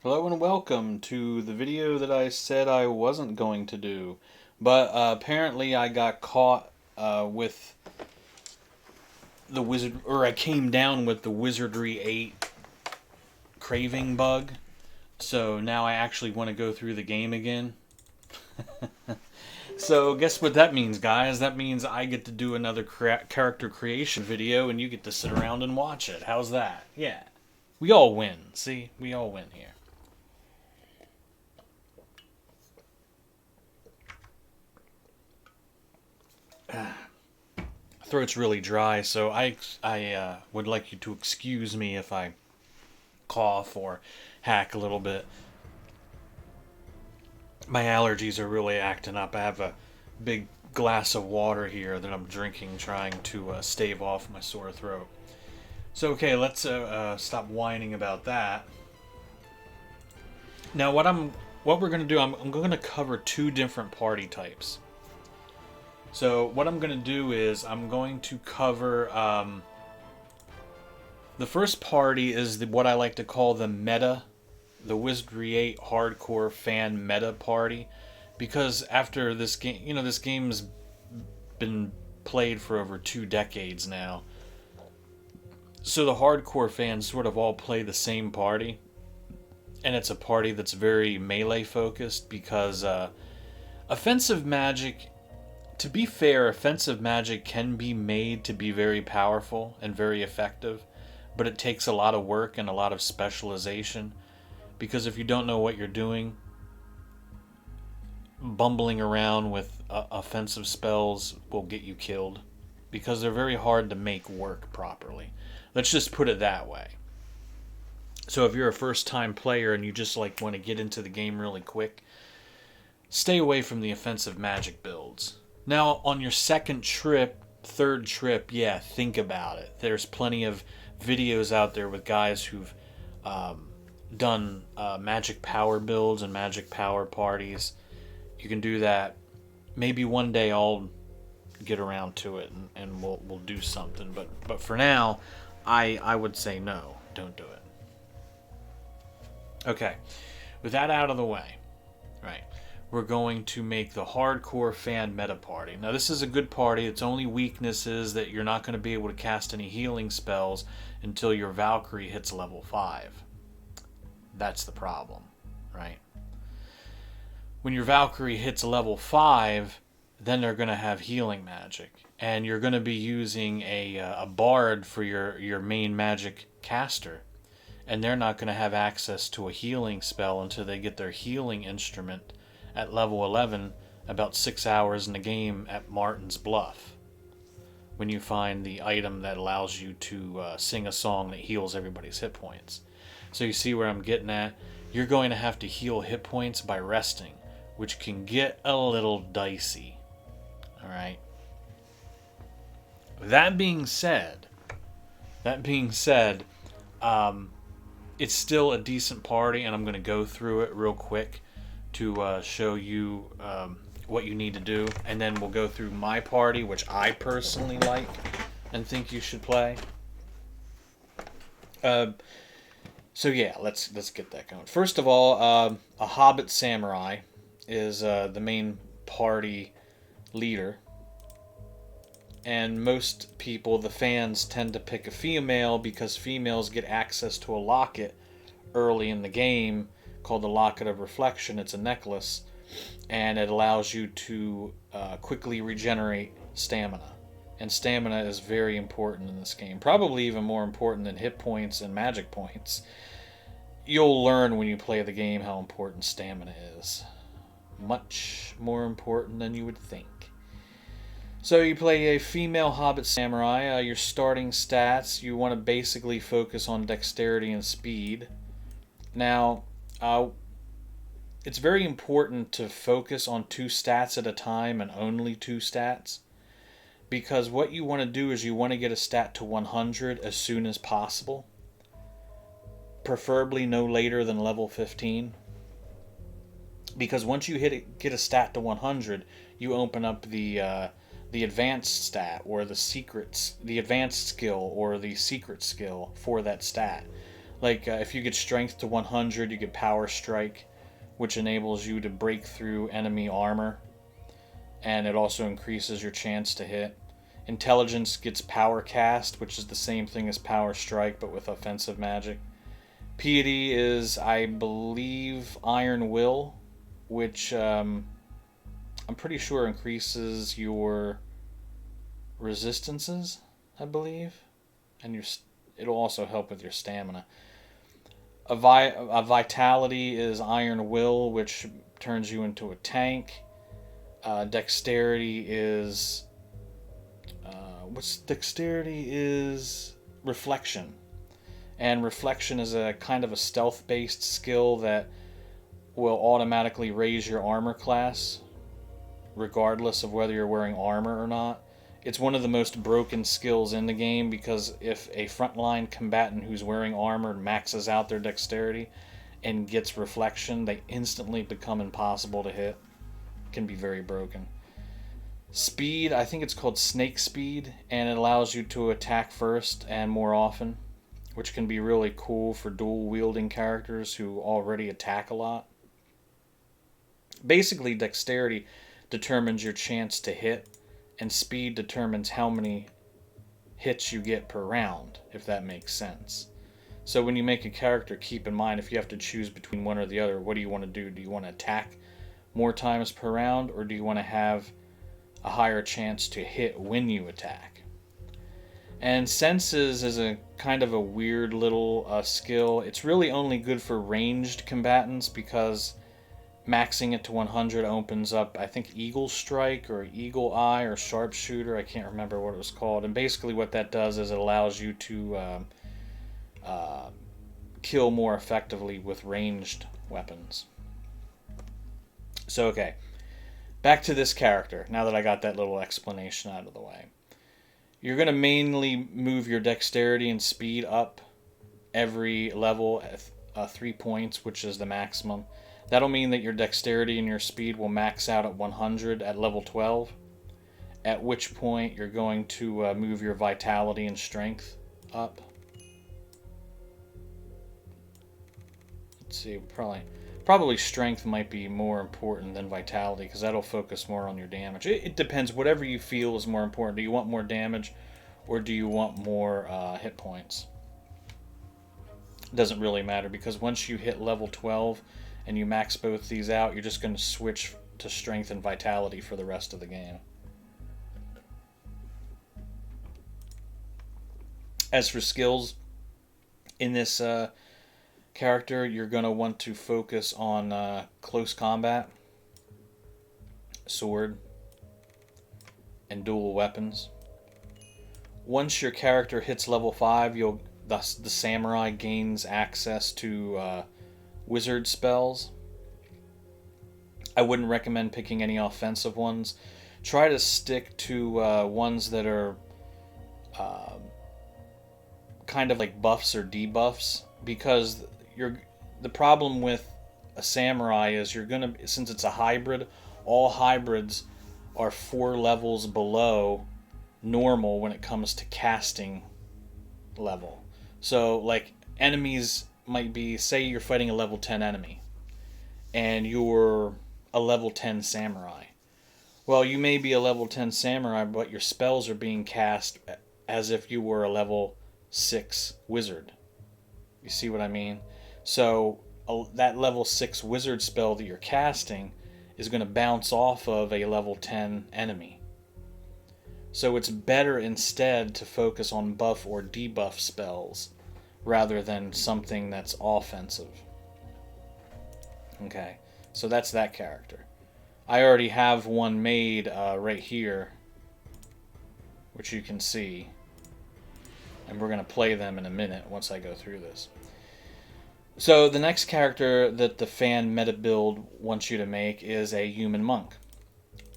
Hello and welcome to the video that I said I wasn't going to do. But apparently I got caught with the I came down with the Wizardry 8 craving bug. So now I actually want to go through the game again. So guess what that means, guys? That means I get to do another character creation video and you get to sit around and watch it. How's that? Yeah. We all win. See? We all win here. Throat's really dry, so I would like you to excuse me if I cough or hack a little bit. My allergies are really acting up. I have a big glass of water here that I'm drinking, trying to stave off my sore throat. So okay, let's stop whining about that. Now, what we're gonna do, I'm going to cover two different party types. So what I'm going to do is I'm going to cover the first party is what I like to call the meta, the Wizardry 8 hardcore fan meta party, because after this game, this game's been played for over 2 decades now. So the hardcore fans sort of all play the same party, and it's a party that's very melee focused because offensive magic. To be fair, offensive magic can be made to be very powerful and very effective, but it takes a lot of work and a lot of specialization, because if you don't know what you're doing, bumbling around with offensive spells will get you killed, because they're very hard to make work properly. Let's just put it that way. So if you're a first-time player and you just want to get into the game really quick, stay away from the offensive magic builds. Now, on your second trip, third trip, yeah, think about it. There's plenty of videos out there with guys who've done magic power builds and magic power parties. You can do that. Maybe one day I'll get around to it and we'll do something. But for now, I would say no, don't do it. Okay, with that out of the way, right? We're going to make the hardcore fan meta party. Now this is a good party. Its only weakness is that you're not going to be able to cast any healing spells until your Valkyrie hits level 5. That's the problem, right? When your Valkyrie hits level 5, then they're going to have healing magic. And you're going to be using a bard for your main magic caster. And they're not going to have access to a healing spell until they get their healing instrument at level 11, about 6 hours in the game at Martin's Bluff, when you find the item that allows you to sing a song that heals everybody's hit points. So you see where I'm getting at? You're going to have to heal hit points by resting, which can get a little dicey. Alright? That being said, it's still a decent party, and I'm going to go through it real quick to show you what you need to do, and then we'll go through my party, which I personally like and think you should play. So yeah, let's get that going. First of all, a Hobbit Samurai is the main party leader, and most people, the fans, tend to pick a female because females get access to a locket early in the game called the Locket of Reflection. It's a necklace, and it allows you to quickly regenerate stamina. And stamina is very important in this game, probably even more important than hit points and magic points. You'll learn when you play the game how important stamina is. Much more important than you would think. So you play a female Hobbit Samurai. Your starting stats, you want to basically focus on dexterity and speed. Now, it's very important to focus on 2 stats at a time and only 2 stats, because what you want to do is you want to get a stat to 100 as soon as possible, preferably no later than level 15, because once you get a stat to 100, you open up the advanced stat or the advanced skill or the secret skill for that stat. Like if you get strength to 100, you get power strike, which enables you to break through enemy armor, and it also increases your chance to hit. Intelligence gets power cast, which is the same thing as power strike but with offensive magic. Piety is, I believe, Iron Will, which I'm pretty sure increases your resistances, I believe, and it'll also help with your stamina. A Vitality is Iron Will, which turns you into a tank. Dexterity is what's Dexterity is Reflection, and Reflection is a kind of a stealth-based skill that will automatically raise your armor class, regardless of whether you're wearing armor or not. It's one of the most broken skills in the game because if a frontline combatant who's wearing armor maxes out their dexterity and gets reflection, they instantly become impossible to hit. It can be very broken. Speed, I think it's called Snake Speed, and it allows you to attack first and more often, which can be really cool for dual wielding characters who already attack a lot. Basically, dexterity determines your chance to hit, and speed determines how many hits you get per round, if that makes sense. So when you make a character, keep in mind if you have to choose between one or the other, what do you want to do? Do you want to attack more times per round, or do you want to have a higher chance to hit when you attack? And Senses is a kind of a weird little skill. It's really only good for ranged combatants because maxing it to 100 opens up, I think, Eagle Strike or Eagle Eye or Sharpshooter. I can't remember what it was called. And basically what that does is it allows you to kill more effectively with ranged weapons. So, okay. Back to this character, now that I got that little explanation out of the way. You're going to mainly move your dexterity and speed up every level at 3 points, which is the maximum. That'll mean that your dexterity and your speed will max out at 100 at level 12, at which point you're going to move your vitality and strength up. Let's see, probably strength might be more important than vitality because that'll focus more on your damage. It depends, whatever you feel is more important. Do you want more damage or do you want more hit points? It doesn't really matter because once you hit level 12 and you max both these out, you're just going to switch to strength and vitality for the rest of the game. As for skills in this character, you're going to want to focus on close combat, sword, and dual weapons. Once your character hits level 5, the samurai gains access to wizard spells. I wouldn't recommend picking any offensive ones. Try to stick to ones that are kind of like buffs or debuffs, because the problem with a samurai is since it's a hybrid, all hybrids are 4 levels below normal when it comes to casting level. So like enemies might be, say you're fighting a level 10 enemy and you're a level 10 samurai. Well, you may be a level 10 samurai, but your spells are being cast as if you were a level 6 wizard. You see what I mean? So that level 6 wizard spell that you're casting is going to bounce off of a level 10 enemy. So it's better instead to focus on buff or debuff spells rather than something that's offensive. Okay, so that's that character. I already have one made right here, which you can see. And we're going to play them in a minute once I go through this. So the next character that the fan meta build wants you to make is a human monk,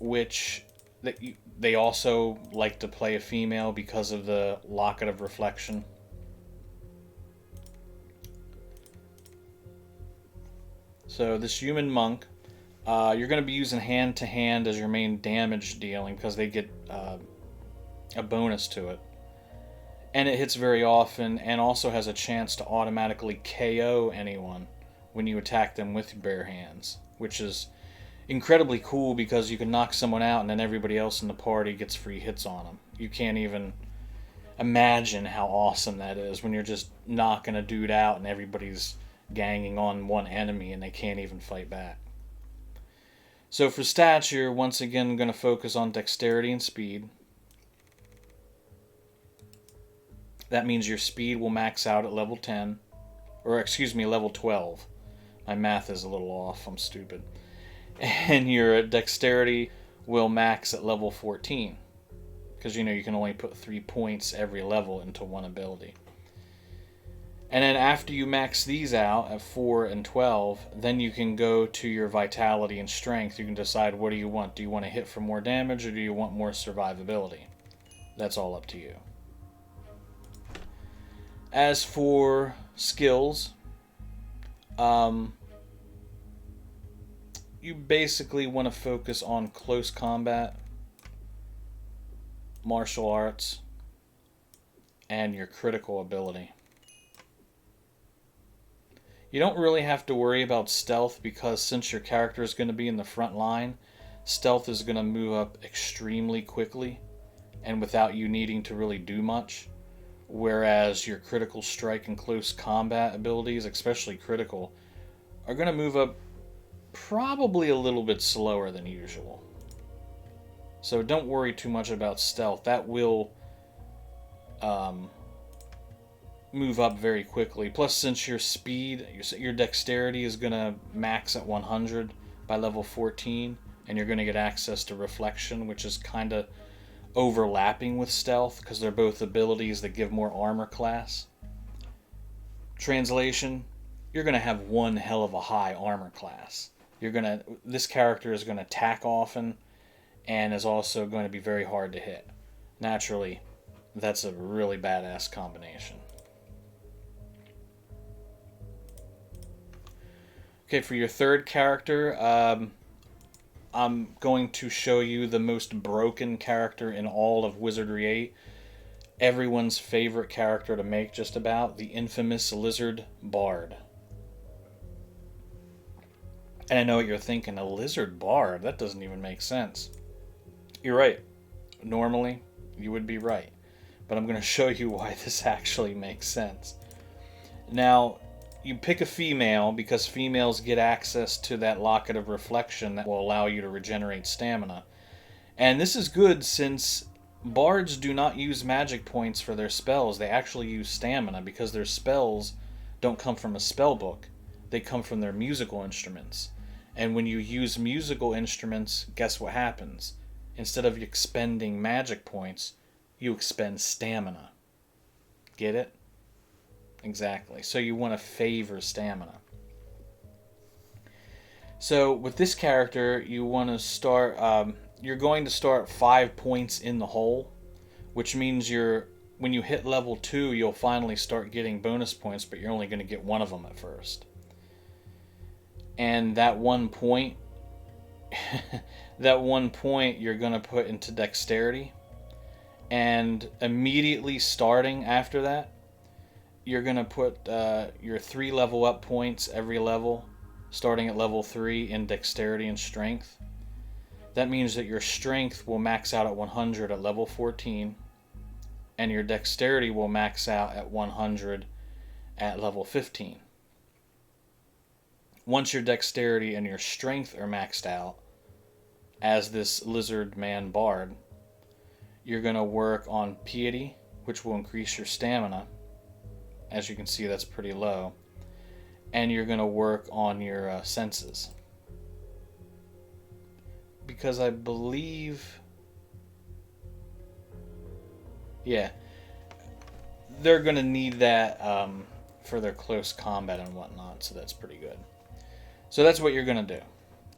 which they also like to play a female because of the Locket of Reflection. So this human monk, you're going to be using hand-to-hand as your main damage dealing because they get a bonus to it. and it hits very often, and also has a chance to automatically KO anyone when you attack them with bare hands, which is incredibly cool because you can knock someone out and then everybody else in the party gets free hits on them. You can't even imagine how awesome that is when you're just knocking a dude out and everybody's ganging on one enemy and they can't even fight back. So for stats, you're once again going to focus on dexterity and speed. That means your speed will max out at level 10, or excuse me, level 12. My math is a little off, I'm stupid. And your dexterity will max at level 14. Because you can only put 3 points every level into one ability. And then after you max these out at 4 and 12, then you can go to your vitality and strength. You can decide, what do you want? Do you want to hit for more damage, or do you want more survivability? That's all up to you. As for skills, you basically want to focus on close combat, martial arts, and your critical ability. You don't really have to worry about stealth because since your character is going to be in the front line, stealth is going to move up extremely quickly and without you needing to really do much. Whereas your critical strike and close combat abilities, especially critical, are going to move up probably a little bit slower than usual. So don't worry too much about stealth. That will move up very quickly. Plus, since your speed, your dexterity is going to max at 100 by level 14, and you're going to get access to reflection, which is kind of overlapping with stealth because they're both abilities that give more armor class. Translation, you're going to have one hell of a high armor class. This character is going to attack often and is also going to be very hard to hit. Naturally, that's a really badass combination. Okay, for your third character, I'm going to show you the most broken character in all of Wizardry 8. Everyone's favorite character to make, just about, the infamous Lizard Bard. And I know what you're thinking, a Lizard Bard? That doesn't even make sense. You're right. Normally, you would be right. But I'm going to show you why this actually makes sense. Now, you pick a female because females get access to that locket of reflection that will allow you to regenerate stamina. And this is good since bards do not use magic points for their spells. They actually use stamina because their spells don't come from a spell book. They come from their musical instruments. And when you use musical instruments, guess what happens? Instead of expending magic points, you expend stamina. Get it? Exactly. So you want to favor stamina. So with this character, you want to start. You're going to start 5 points in the hole, which means when you hit level 2, you'll finally start getting bonus points, but you're only going to get one of them at first. And that 1 point, you're going to put into dexterity, and immediately starting after that, you're going to put your 3 level up points every level, starting at level 3 in dexterity and strength. That means that your strength will max out at 100 at level 14, and your dexterity will max out at 100 at level 15. Once your dexterity and your strength are maxed out, as this lizard man bard, you're going to work on piety, which will increase your stamina. As you can see, that's pretty low. And you're going to work on your senses. Because I believe... yeah. They're going to need that for their close combat and whatnot, so that's pretty good. So that's what you're going to do.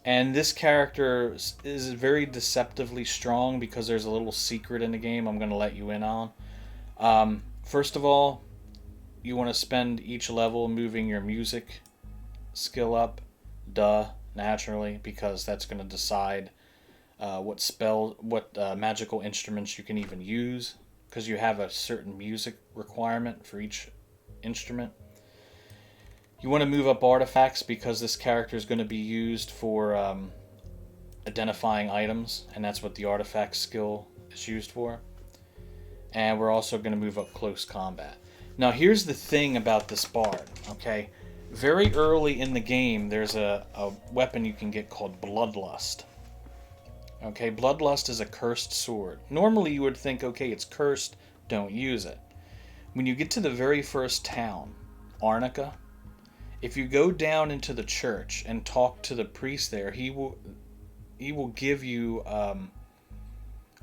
And this character is very deceptively strong because there's a little secret in the game I'm going to let you in on. First of all, you want to spend each level moving your music skill up. Naturally, because that's going to decide what magical instruments you can even use. because you have a certain music requirement for each instrument. You want to move up artifacts because this character is going to be used for identifying items, and that's what the artifact skill is used for. And we're also going to move up close combat. Now here's the thing about this bard, okay? Very early in the game, there's a weapon you can get called Bloodlust. Okay, Bloodlust is a cursed sword. Normally you would think, okay, it's cursed, don't use it. When you get to the very first town, Arnica, if you go down into the church and talk to the priest there, he will give you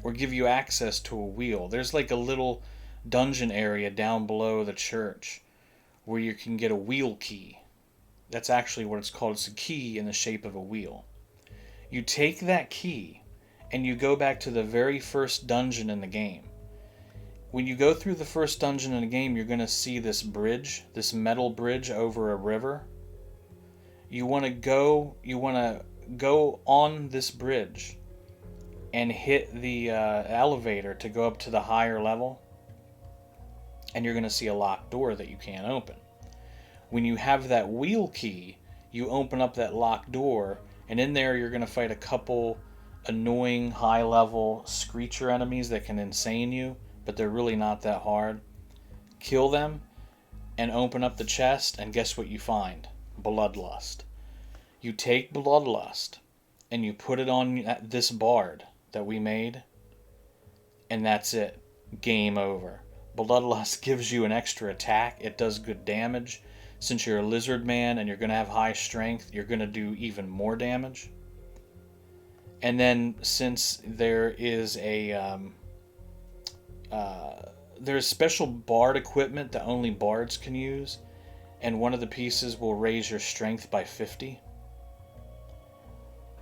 or give you access to a wheel. There's like a little dungeon area down below the church where you can get a wheel key. That's actually what it's called. It's a key in the shape of a wheel. You take that key and you go back to the very first dungeon in the game. When you go through the first dungeon in the game, you're going to see this bridge, this metal bridge over a river. You want to go on this bridge and hit the elevator to go up to the higher level, and you're going to see a locked door that you can't open. When you have that wheel key, you open up that locked door, and in there you're going to fight a couple annoying high-level screecher enemies that can insane you, but they're really not that hard. Kill them and open up the chest, and guess what you find? Bloodlust. You take Bloodlust and you put it on this bard that we made, and that's it. Game over. Bloodlust gives you an extra attack. It does good damage. Since you're a lizard man and you're going to have high strength, you're going to do even more damage. And then since there is there's special bard equipment that only bards can use, and one of the pieces will raise your strength by 50.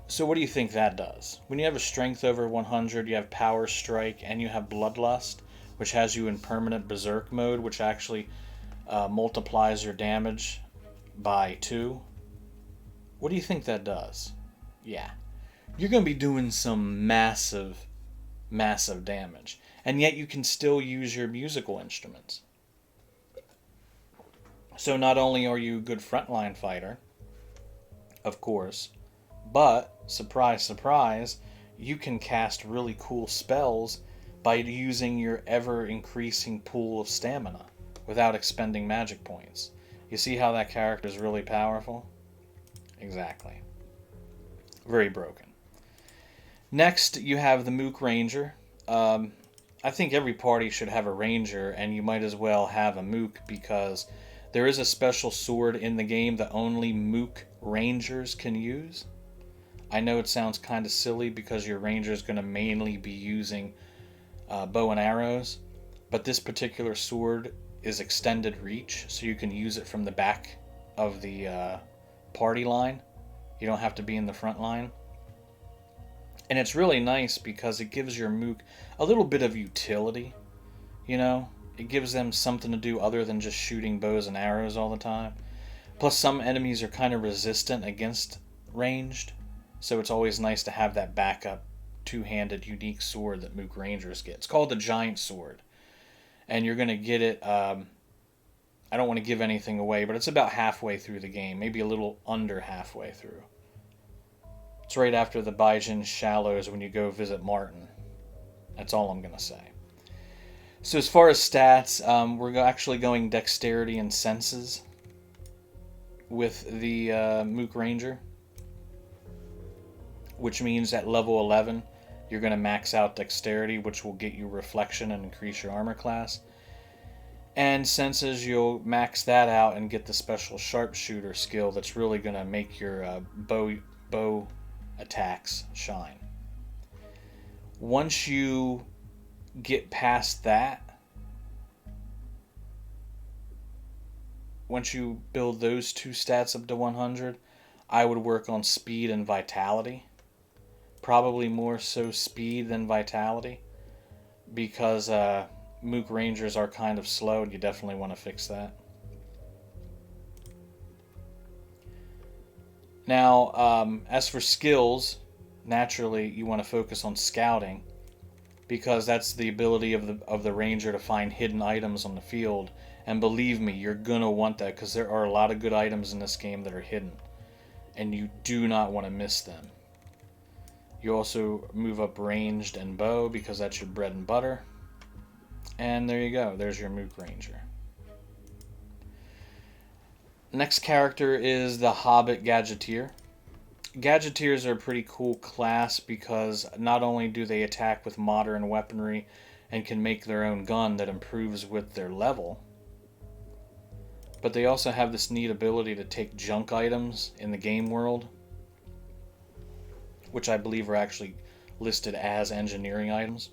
So what do you think that does? When you have a strength over 100, you have power strike, and you have bloodlust, which has you in permanent berserk mode, which actually multiplies your damage by 2. What do you think that does? Yeah. You're going to be doing some massive damage. And yet you can still use your musical instruments. So not only are you a good frontline fighter, of course, but, surprise, surprise, you can cast really cool spells by using your ever-increasing pool of stamina without expending magic points. You see how that character is really powerful? Exactly. Very broken. Next, you have the Mook Ranger. I think every party should have a ranger, and you might as well have a mook because there is a special sword in the game that only mook rangers can use. I know it sounds kind of silly because your ranger is going to mainly be using bow and arrows, but this particular sword is extended reach, so you can use it from the back of the party line. You don't have to be in the front line. And it's really nice because it gives your mook a little bit of utility, you know? It gives them something to do other than just shooting bows and arrows all the time. Plus, some enemies are kind of resistant against ranged, so it's always nice to have that backup two-handed unique sword that Mook Rangers get. It's called the Giant Sword, and you're going to get it, I don't want to give anything away, but it's about halfway through the game, maybe a little under halfway through. It's right after the Baijin Shallows when you go visit Martin. That's all I'm going to say. So as far as stats, we're actually going Dexterity and Senses with the Mook Ranger, which means at level 11 you're going to max out Dexterity, which will get you Reflection and increase your armor class. And Senses, you'll max that out and get the special Sharpshooter skill that's really going to make your bow attacks shine. Once you get past that, once you build those two stats up to 100, I would work on speed and vitality. Probably more so speed than vitality, because Mook Rangers are kind of slow, and you definitely want to fix that. Now, as for skills, naturally you want to focus on scouting, because that's the ability of the ranger to find hidden items on the field. And believe me, you're gonna want that because there are a lot of good items in this game that are hidden, and you do not want to miss them. You also move up ranged and bow because that's your bread and butter. And there you go. There's your Mook Ranger. Next character is the Hobbit Gadgeteer. Gadgeteers are a pretty cool class because not only do they attack with modern weaponry and can make their own gun that improves with their level, but they also have this neat ability to take junk items in the game world, which I believe are actually listed as engineering items,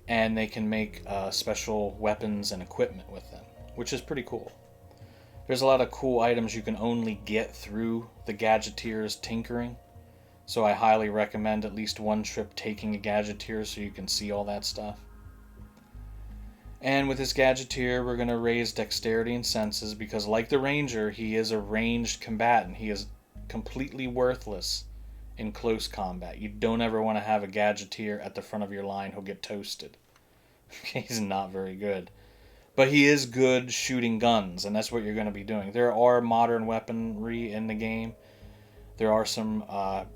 and they can make special weapons and equipment with them, which is pretty cool. There's a lot of cool items you can only get through the Gadgeteer's tinkering, so I highly recommend at least one trip taking a Gadgeteer so you can see all that stuff. And with this Gadgeteer, we're going to raise dexterity and senses because, like the Ranger, he is a ranged combatant. He is completely worthless in close combat. You don't ever want to have a Gadgeteer at the front of your line. He'll get toasted. He's not very good. But he is good shooting guns, and that's what you're going to be doing. There are modern weaponry in the game. There are some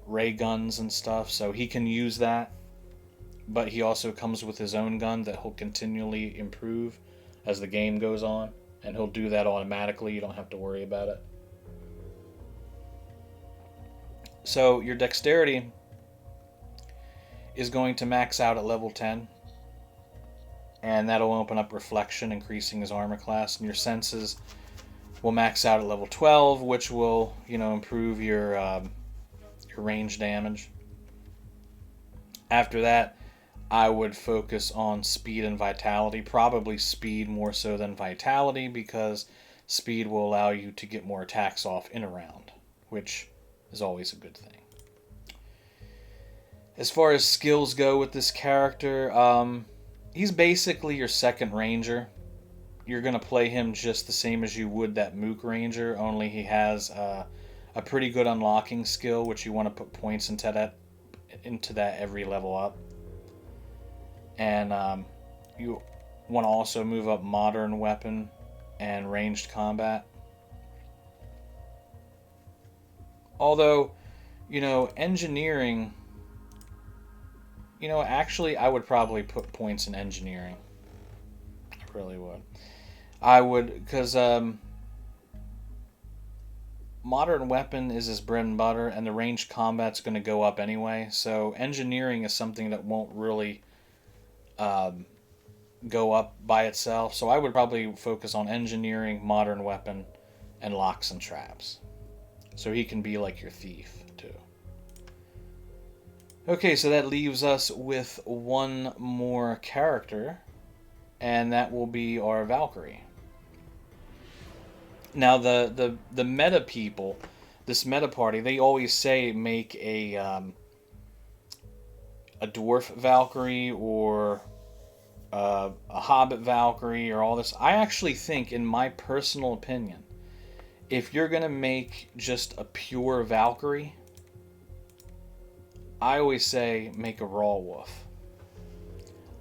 ray guns and stuff, so he can use that. But he also comes with his own gun that he'll continually improve as the game goes on. And he'll do that automatically. You don't have to worry about it. So your dexterity is going to max out at level 10. And that'll open up reflection, increasing his armor class. And your senses will max out at level 12, which will, improve your range damage. After that, I would focus on speed and vitality. Probably speed more so than vitality, because speed will allow you to get more attacks off in a round, which is always a good thing. As far as skills go with this character, he's basically your second ranger. You're going to play him just the same as you would that Mook Ranger, only he has a pretty good unlocking skill, which you want to put points into that every level up. And you want to also move up modern weapon and ranged combat. Although, engineering, actually I would probably put points in engineering. I really would. I would, because modern weapon is his bread and butter, and the ranged combat's going to go up anyway. So engineering is something that won't really go up by itself. So I would probably focus on engineering, modern weapon, and locks and traps. So he can be like your thief too. Okay, so that leaves us with one more character, and that will be our Valkyrie. Now the meta people, this meta party, they always say make a dwarf Valkyrie or a hobbit Valkyrie or all this. I actually think, in my personal opinion, if you're going to make just a pure Valkyrie, I always say make a raw wolf.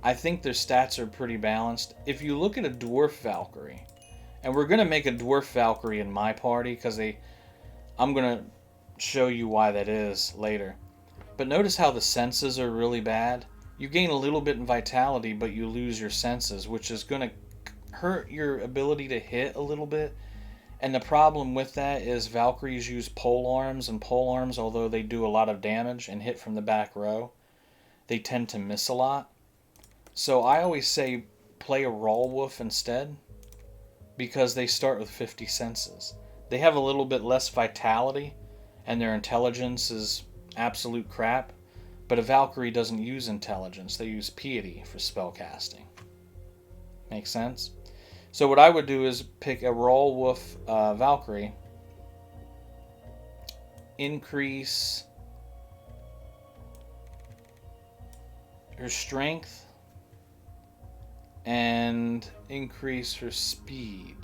I think their stats are pretty balanced. If you look at a dwarf Valkyrie, and we're going to make a dwarf Valkyrie in my party because I'm going to show you why that is later. But notice how the senses are really bad. You gain a little bit in vitality, but you lose your senses, which is going to hurt your ability to hit a little bit. And the problem with that is Valkyries use pole arms, and pole arms, although they do a lot of damage and hit from the back row, they tend to miss a lot. So I always say play a raw wolf instead, because they start with 50 senses. They have a little bit less vitality, and their intelligence is absolute crap. But a Valkyrie doesn't use intelligence. They use piety for spellcasting. Make sense? So what I would do is pick a raw wolf Valkyrie, increase her strength, and increase her speed.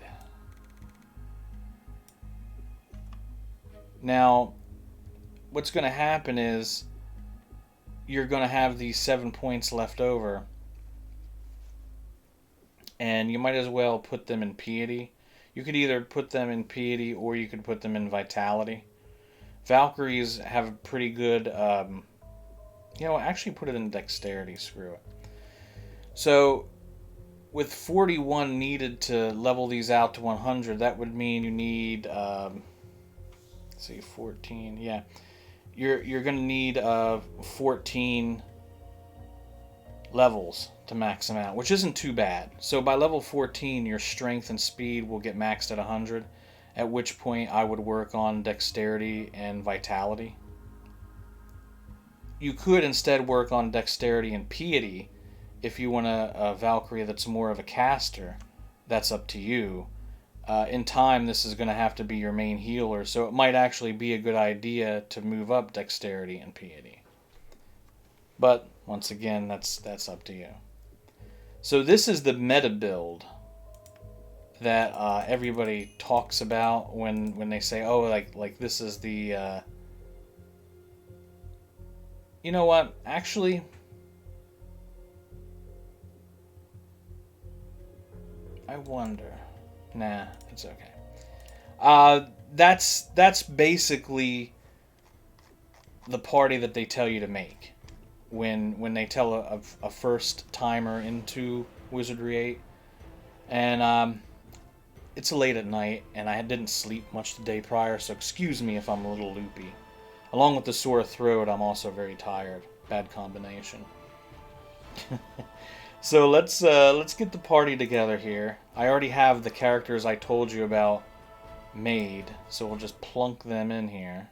Now, what's going to happen is you're going to have these 7 points left over, and you might as well put them in piety. You could either put them in piety or you could put them in vitality. Valkyries have a pretty good, actually put it in dexterity, screw it. So, with 41 needed to level these out to 100, that would mean you need, let's see, 14, yeah. You're going to need 14 levels to max them out, which isn't too bad. So by level 14, your strength and speed will get maxed at 100, at which point I would work on dexterity and vitality. You could instead work on dexterity and piety if you want a Valkyrie that's more of a caster. That's up to you. In time, this is going to have to be your main healer, so it might actually be a good idea to move up dexterity and piety. But once again, that's up to you. So this is the meta build that everybody talks about when they say, oh, like this is the. You know what? Actually, I wonder. Nah, it's okay. That's basically the party that they tell you to make when they tell a first timer into Wizardry 8. And it's late at night, and I didn't sleep much the day prior, so excuse me if I'm a little loopy. Along with the sore throat, I'm also very tired. Bad combination. So let's get the party together here. I already have the characters I told you about made, so we'll just plunk them in here.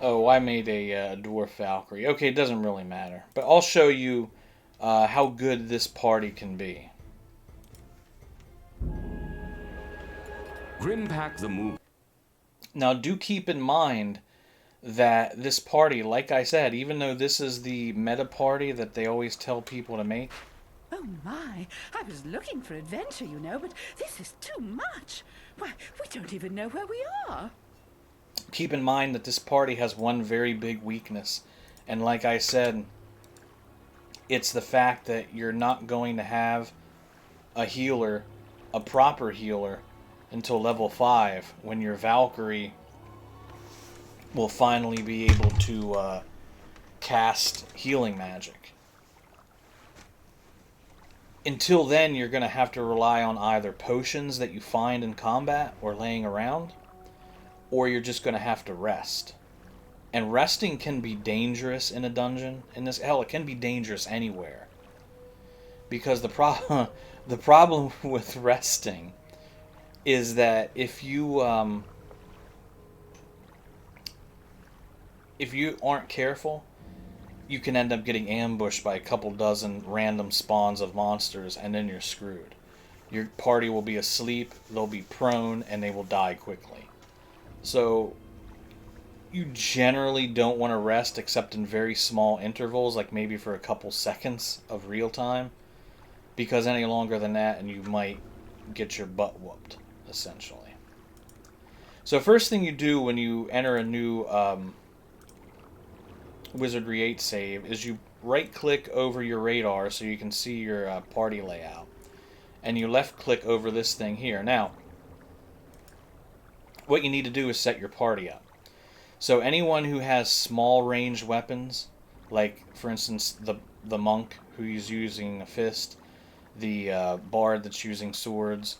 Oh, I made a Dwarf Valkyrie. Okay, it doesn't really matter. But I'll show you how good this party can be. Grimpack the Move. Now, do keep in mind that this party, like I said, even though this is the meta party that they always tell people to make. Oh my, I was looking for adventure, you know, but this is too much. Why, we don't even know where we are. Keep in mind that this party has one very big weakness. And like I said, it's the fact that you're not going to have a healer, a proper healer, until level 5, when your Valkyrie will finally be able to cast healing magic. Until then, you're going to have to rely on either potions that you find in combat or laying around, or you're just going to have to rest. And resting can be dangerous in a dungeon. Hell, it can be dangerous anywhere. Because the problem with resting is that if you aren't careful, you can end up getting ambushed by a couple dozen random spawns of monsters, and then you're screwed. Your party will be asleep, they'll be prone, and they will die quickly. So you generally don't want to rest except in very small intervals, like maybe for a couple seconds of real time, because any longer than that and you might get your butt whooped, essentially. So first thing you do when you enter a new Wizardry 8 save is you right click over your radar so you can see your party layout, and you left click over this thing here. Now what you need to do is set your party up. So anyone who has small range weapons, like for instance the monk who's using a fist, the bard that's using swords,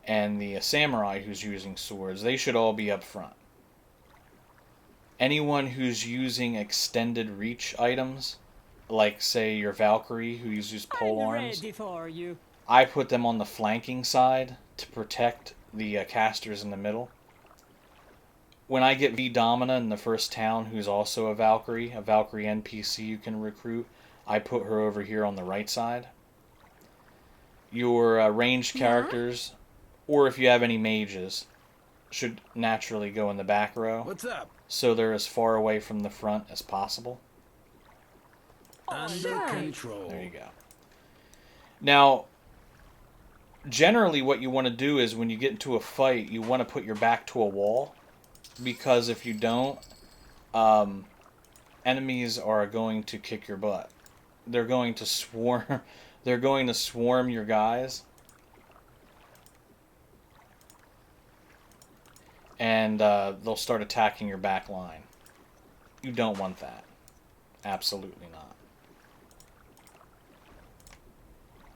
and the samurai who's using swords, they should all be up front. Anyone who's using extended reach items, like say your Valkyrie who uses pole arms, ready for you. I put them on the flanking side to protect the casters in the middle. When I get V Domina in the first town, who's also a Valkyrie NPC you can recruit, I put her over here on the right side. Your ranged characters, or if you have any mages, should naturally go in the back row. What's up? So they're as far away from the front as possible. Under control. There you go. Now, generally what you want to do is when you get into a fight, you want to put your back to a wall. Because if you don't, enemies are going to kick your butt. They're going to swarm. They're going to swarm your guys. And they'll start attacking your back line. You don't want that. Absolutely not.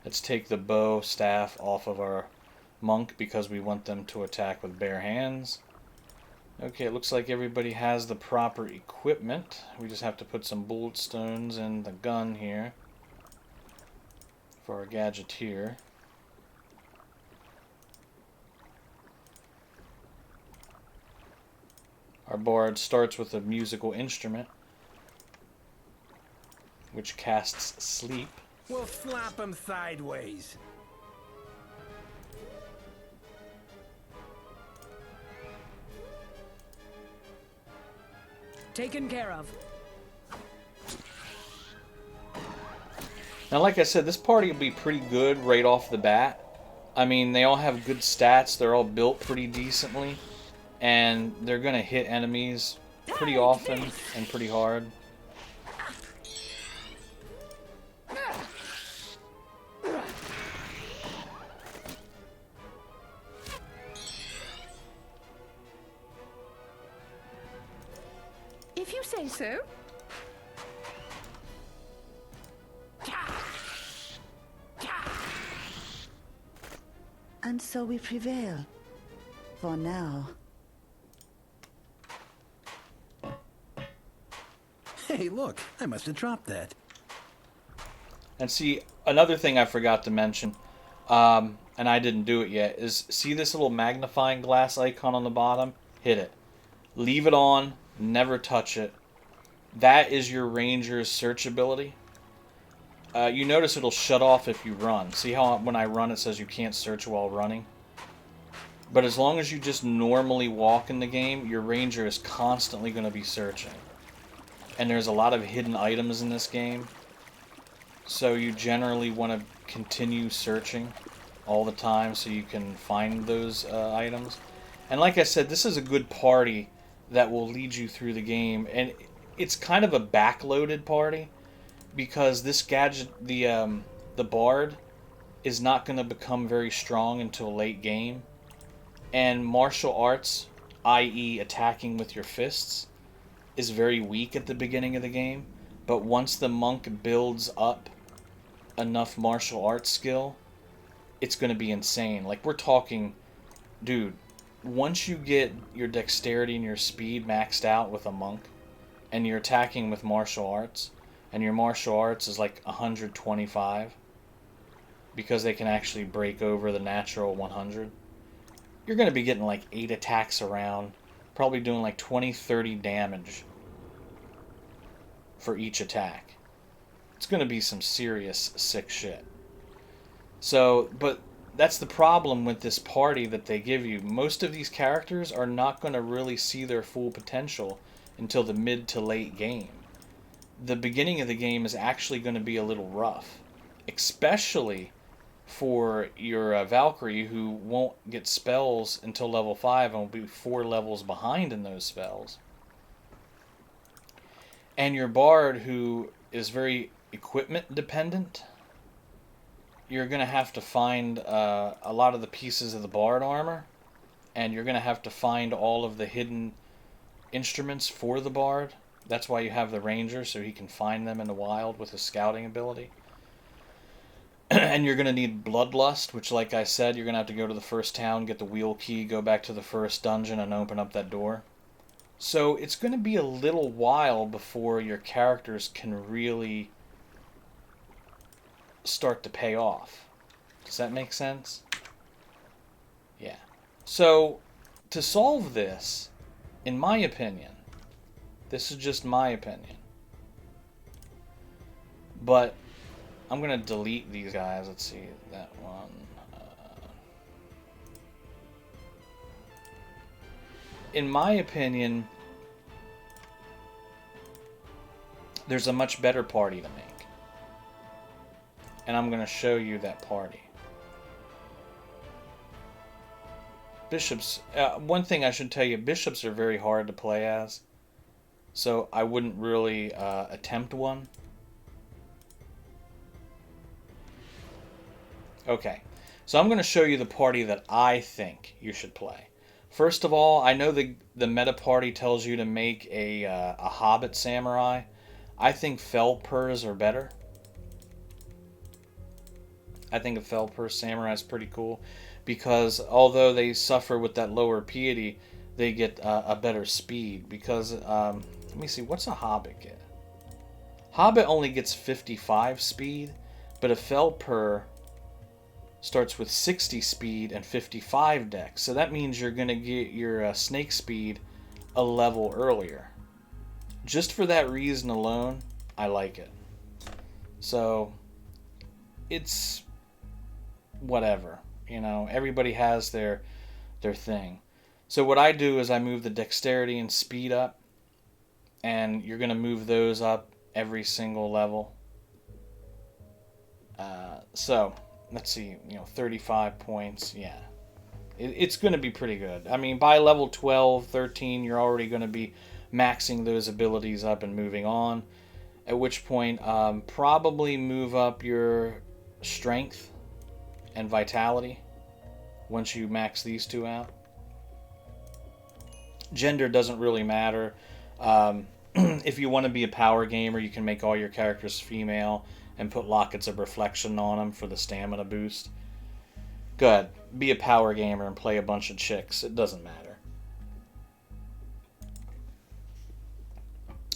Let's take the bow staff off of our monk because we want them to attack with bare hands. Okay, it looks like everybody has the proper equipment. We just have to put some bullet stones in the gun here for our gadgeteer. Our bard starts with a musical instrument, which casts sleep. We'll slap him sideways. Taken care of. Now, like I said, this party will be pretty good right off the bat. I mean, they all have good stats. They're all built pretty decently. And they're going to hit enemies pretty often and pretty hard. If you say so. And so we prevail. For now. Hey, look, I must have dropped that. And see, another thing I forgot to mention, and I didn't do it yet, is see this little magnifying glass icon on the bottom? Hit it. Leave it on, never touch it. That is your ranger's search ability. You notice it'll shut off if you run. See how when I run it says you can't search while running? But as long as you just normally walk in the game, your ranger is constantly going to be searching. And there's a lot of hidden items in this game. So you generally want to continue searching all the time so you can find those items. And like I said, this is a good party that will lead you through the game. And it's kind of a backloaded party because this gadget, the bard, is not going to become very strong until late game. And martial arts, i.e. attacking with your fists, is very weak at the beginning of the game. But once the monk builds up enough martial arts skill, it's going to be insane. Like, we're talking, dude, once you get your dexterity and your speed maxed out with a monk, and you're attacking with martial arts, and your martial arts is like 125, because they can actually break over the natural 100, you're going to be getting like 8 attacks around, probably doing like 20-30 damage for each attack. It's going to be some serious sick shit. So, but that's the problem with this party that they give you. Most of these characters are not going to really see their full potential until the mid to late game. The beginning of the game is actually going to be a little rough, especially for your Valkyrie, who won't get spells until level 5 and will be 4 levels behind in those spells. And your Bard, who is very equipment dependent, you're going to have to find a lot of the pieces of the Bard armor, and you're going to have to find all of the hidden instruments for the Bard. That's why you have the Ranger, so he can find them in the wild with his scouting ability. And you're going to need Bloodlust, which, like I said, you're going to have to go to the first town, get the wheel key, go back to the first dungeon, and open up that door. So it's going to be a little while before your characters can really start to pay off. Does that make sense? Yeah. So, to solve this, in my opinion, this is just my opinion, But I'm going to delete these guys. Let's see, that one. In my opinion, there's a much better party to make. And I'm going to show you that party. Bishops, one thing I should tell you, bishops are very hard to play as. So I wouldn't really attempt one. Okay, so I'm going to show you the party that I think you should play. First of all, I know the meta party tells you to make a Hobbit Samurai. I think Felpers are better. I think a Felper Samurai is pretty cool because although they suffer with that lower piety, they get a better speed. Because, let me see, what's a Hobbit get? Hobbit only gets 55 speed, but a Felper starts with 60 speed and 55 dex. So that means you're going to get your snake speed a level earlier. Just for that reason alone, I like it. So, it's whatever. You know, everybody has their thing. So what I do is I move the dexterity and speed up. And you're going to move those up every single level. So, let's see, 35 points, yeah. It's going to be pretty good. I mean, by level 12, 13, you're already going to be maxing those abilities up and moving on. At which point, probably move up your strength and vitality once you max these two out. Gender doesn't really matter. If you want to be a power gamer, you can make all your characters female and put lockets of reflection on them for the stamina boost. Good. Be a power gamer and play a bunch of chicks. It doesn't matter.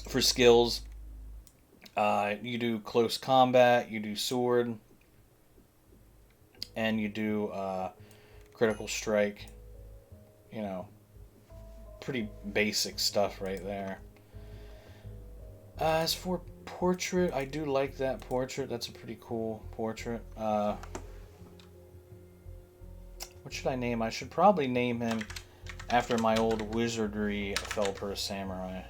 For skills, you do close combat, you do sword, and you do critical strike. Pretty basic stuff right there. As for portrait, I do like that portrait. That's a pretty cool portrait. What should I name? I should probably name him after my old Wizardry Felper Samurai.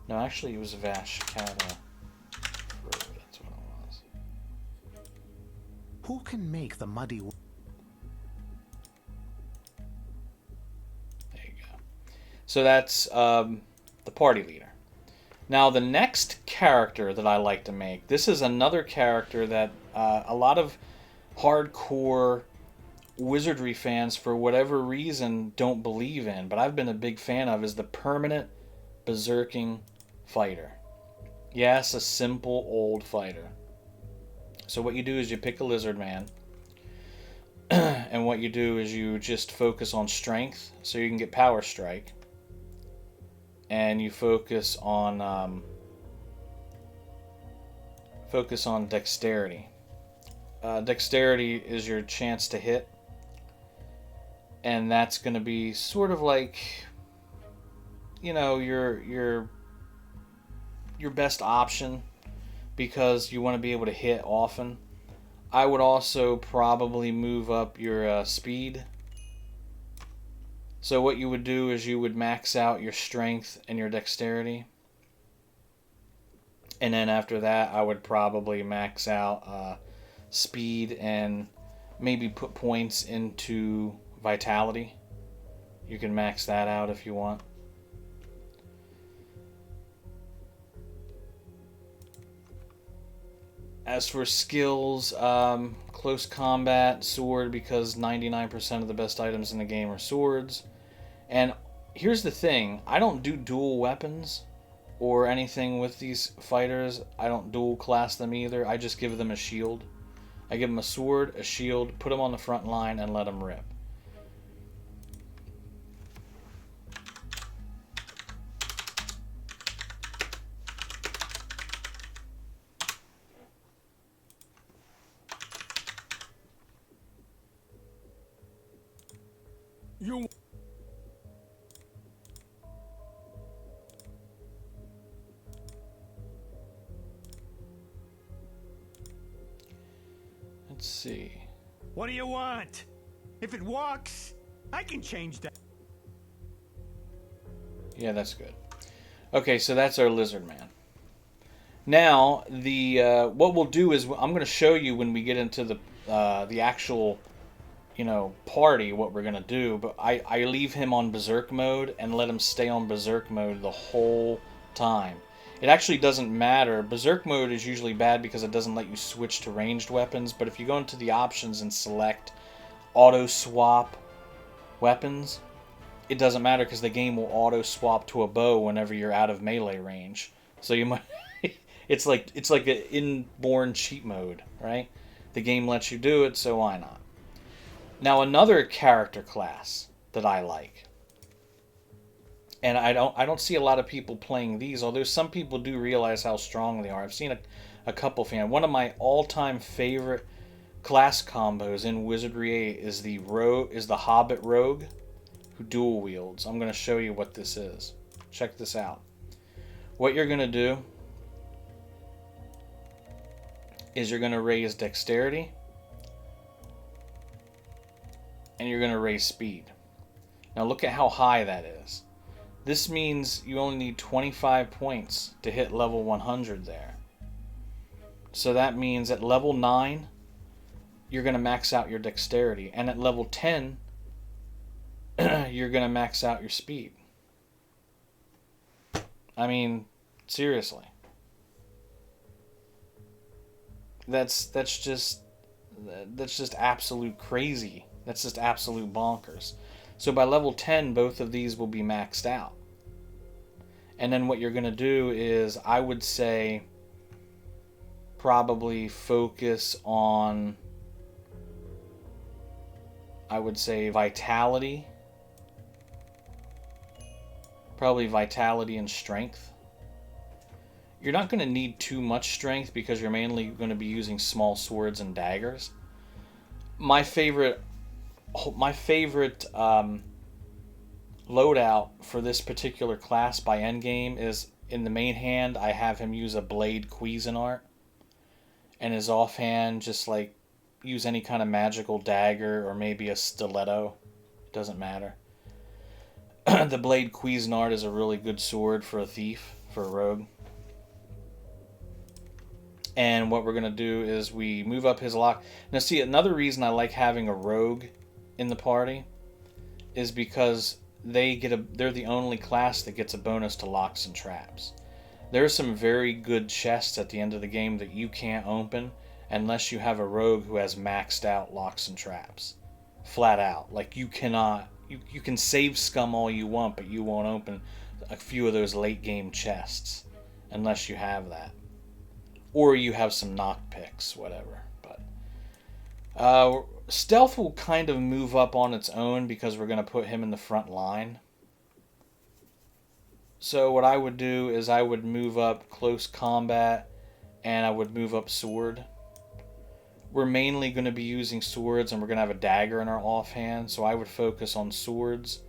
No, actually it was Vashkata. That's what it was. Who can make the muddy... There you go. So that's the party leader. Now the next character that I like to make, this is another character that a lot of hardcore Wizardry fans for whatever reason don't believe in, but I've been a big fan of, is the permanent berserking fighter. Yes, a simple old fighter. So what you do is you pick a lizard man, and what you do is you just focus on strength so you can get power strike, and you focus on dexterity. Dexterity is your chance to hit, and that's going to be sort of like, your best option because you want to be able to hit often. I would also probably move up your speed. So what you would do is you would max out your strength and your dexterity. And then after that, I would probably max out speed and maybe put points into vitality. You can max that out if you want. As for skills, close combat, sword, because 99% of the best items in the game are swords. And here's the thing, I don't do dual weapons or anything with these fighters. I don't dual class them either. I just give them a shield. I give them a sword, a shield, put them on the front line, and let them rip. Let's see. What do you want? If it walks, I can change that. Yeah, that's good. Okay, so that's our lizard man. Now, what we'll do is I'm going to show you when we get into the actual, party what we're going to do. But I leave him on berserk mode and let him stay on berserk mode the whole time. It actually doesn't matter. Berserk mode is usually bad because it doesn't let you switch to ranged weapons. But if you go into the options and select auto swap weapons, it doesn't matter because the game will auto swap to a bow whenever you're out of melee range. So you might it's like an inborn cheat mode, right? The game lets you do it, so why not? Now another character class that I like, and I don't see a lot of people playing these, although some people do realize how strong they are. I've seen a couple fans. One of my all-time favorite class combos in Wizardry 8 is the Hobbit Rogue who dual wields. I'm going to show you what this is. Check this out. What you're going to do is you're going to raise dexterity and you're going to raise speed. Now look at how high that is. This means you only need 25 points to hit level 100 there. So that means at level 9, you're going to max out your dexterity. And at level 10, you're going to max out your speed. I mean, seriously. That's just absolute crazy. That's just absolute bonkers. So by level 10, both of these will be maxed out. And then what you're going to do is, I would say, probably focus on, vitality. Probably vitality and strength. You're not going to need too much strength because you're mainly going to be using small swords and daggers. My favorite loadout for this particular class by endgame is, in the main hand, I have him use a blade Cuisinart, and his offhand just use any kind of magical dagger or maybe a stiletto. It doesn't matter. The blade Cuisinart is a really good sword for a thief, for a rogue. And what we're going to do is we move up his lock. Now see, another reason I like having a rogue in the party is because they're the only class that gets a bonus to locks and traps. There are some very good chests at the end of the game that you can't open unless you have a rogue who has maxed out locks and traps. Flat out. Like, you cannot... You can save scum all you want, but you won't open a few of those late game chests unless you have that. Or you have some knock picks, whatever. But stealth will kind of move up on its own because we're going to put him in the front line. So what I would do is I would move up close combat and I would move up sword. We're mainly going to be using swords and we're going to have a dagger in our offhand, so I would focus on swords.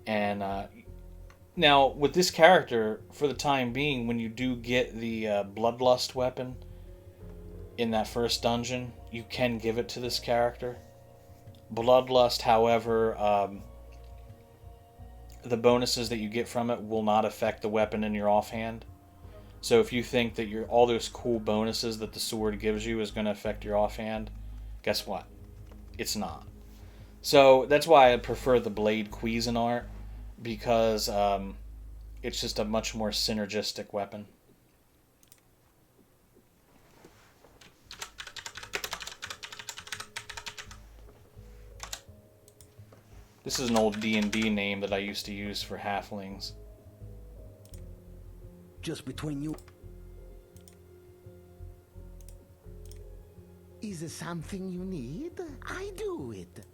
And now with this character, for the time being, when you do get the Bloodlust weapon in that first dungeon, you can give it to this character. Bloodlust, however, the bonuses that you get from it will not affect the weapon in your offhand. So if you think that all those cool bonuses that the sword gives you is going to affect your offhand, guess what? It's not. So that's why I prefer the blade Cuisinart, because it's just a much more synergistic weapon. This is an old D&D name that I used to use for halflings. Just between you. Is it something you need? I do it.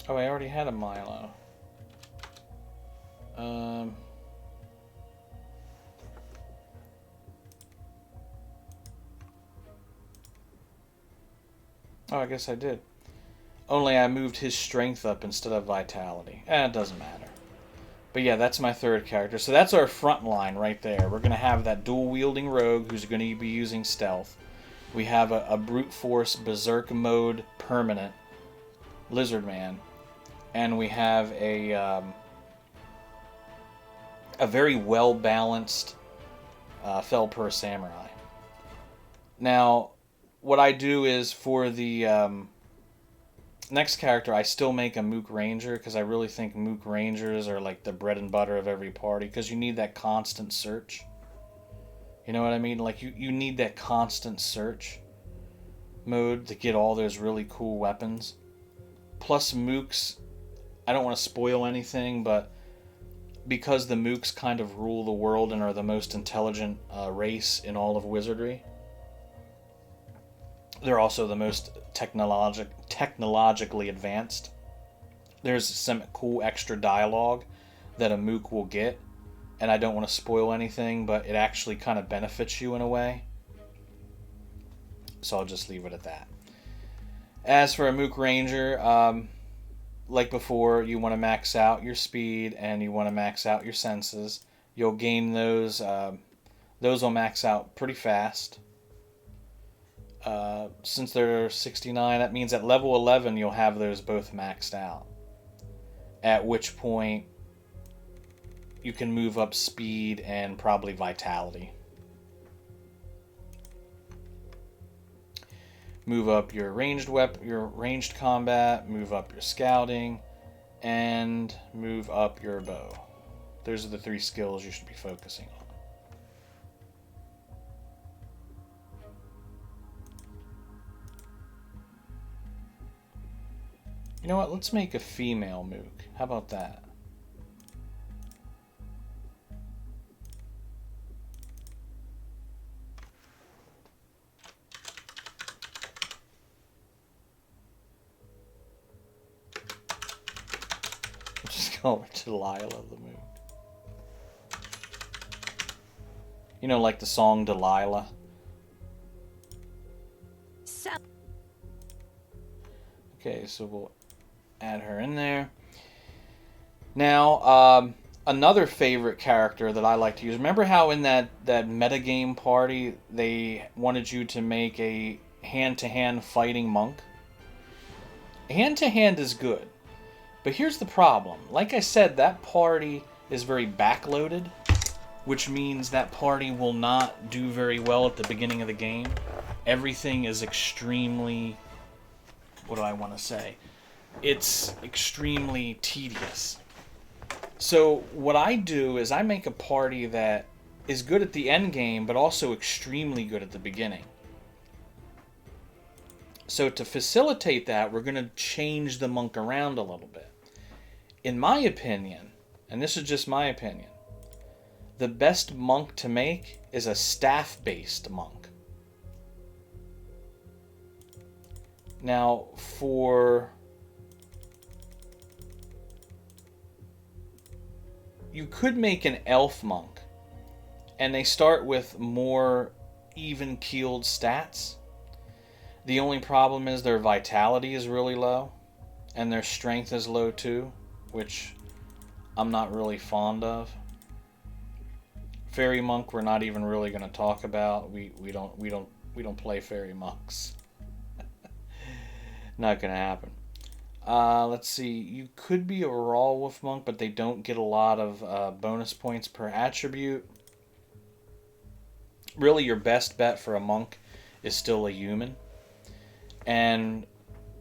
Oh, I already had a Milo. Oh, I guess I did. Only I moved his strength up instead of vitality. It doesn't matter. But yeah, that's my third character. So that's our front line right there. We're going to have that dual-wielding rogue who's going to be using stealth. We have a brute force berserk mode permanent lizard man. And we have a very well-balanced Felper samurai. Now, what I do is for the next character, I still make a Mook Ranger because I really think Mook Rangers are like the bread and butter of every party because you need that constant search. You know what I mean? Like you need that constant search mode to get all those really cool weapons. Plus Mooks, I don't want to spoil anything, but because the Mooks kind of rule the world and are the most intelligent race in all of Wizardry, they're also the most technologically advanced. There's some cool extra dialogue that a Mook will get, and I don't want to spoil anything, but it actually kind of benefits you in a way. So I'll just leave it at that. As for a Mook Ranger, like before, you want to max out your speed and you want to max out your senses. You'll gain those. Those will max out pretty fast. Since they're 69, that means at level 11 you'll have those both maxed out. At which point you can move up speed and probably vitality. Move up your ranged your ranged combat, move up your scouting, and move up your bow. Those are the 3 skills you should be focusing on. You know what? Let's make a female Mook. How about that? We'll just call her Delilah the Mook. You know, like the song Delilah. Okay, so we'll add her in there. Now, another favorite character that I like to use. Remember how in that metagame party they wanted you to make a hand-to-hand fighting monk? Hand-to-hand is good. But here's the problem. Like I said, that party is very backloaded, which means that party will not do very well at the beginning of the game. Everything is extremely... what do I want to say? It's extremely tedious. So what I do is I make a party that is good at the end game, but also extremely good at the beginning. So to facilitate that, we're going to change the monk around a little bit. In my opinion, and this is just my opinion, the best monk to make is a staff-based monk. Now, you could make an elf monk, and they start with more even-keeled stats. The only problem is their vitality is really low, and their strength is low too, which I'm not really fond of. Fairy monk, we're not even really going to talk about. We don't play fairy monks. Not going to happen. Let's see. You could be a raw wolf monk, but they don't get a lot of bonus points per attribute. Really, your best bet for a monk is still a human. And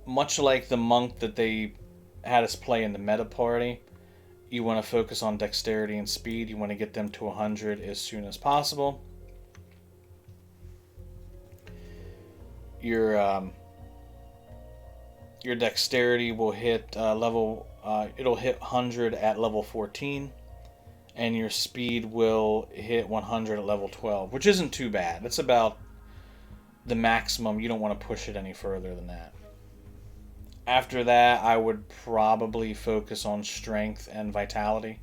much like the monk that they had us play in the meta party, you want to focus on dexterity and speed. You want to get them to 100 as soon as possible. Your dexterity will hit it'll hit 100 at level 14, and your speed will hit 100 at level 12, which isn't too bad. That's about the maximum. You don't want to push it any further than that. After that, I would probably focus on strength and vitality.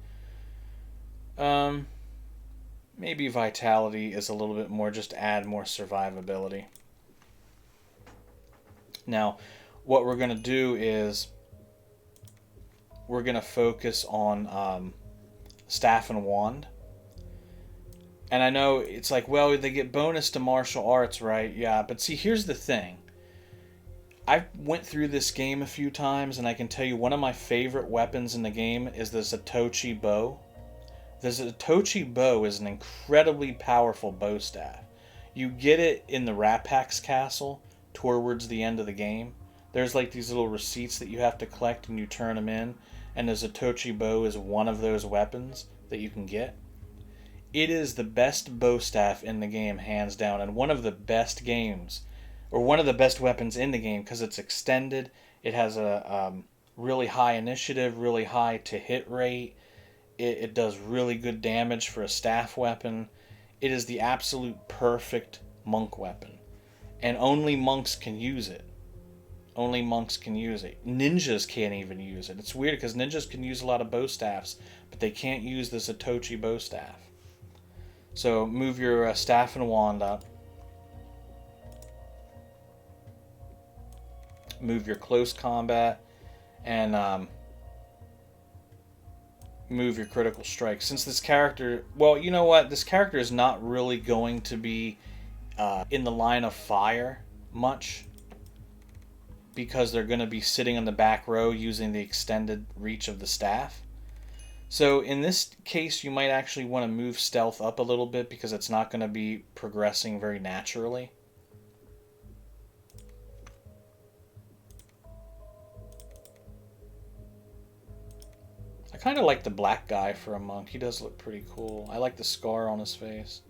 Maybe vitality is a little bit more, just add more survivability. Now, what we're going to do is we're going to focus on staff and wand. And I know it's like, well, they get bonus to martial arts, right? Yeah, but see, here's the thing. I went through this game a few times, and I can tell you one of my favorite weapons in the game is the Zatoichi bow. The Zatoichi bow is an incredibly powerful bow staff. You get it in the Rat Pack's castle towards the end of the game. There's like these little receipts that you have to collect, and you turn them in, and the Zatoichi bow is one of those weapons that you can get. It is the best bow staff in the game, hands down, and one of the best games, or one of the best weapons in the game, because it's extended. It has a really high initiative, really high to hit rate. It does really good damage for a staff weapon. It is the absolute perfect monk weapon, and only monks can use it. Only monks can use it. Ninjas can't even use it. It's weird because ninjas can use a lot of bow staffs, but they can't use the Zatoichi bow staff. So move your staff and wand up. Move your close combat, and move your critical strike. Since this character, well, you know what? This character is not really going to be in the line of fire much, because they're going to be sitting in the back row using the extended reach of the staff. So in this case, you might actually want to move stealth up a little bit, because it's not going to be progressing very naturally. I kind of like the black guy for a monk. He does look pretty cool. I like the scar on his face.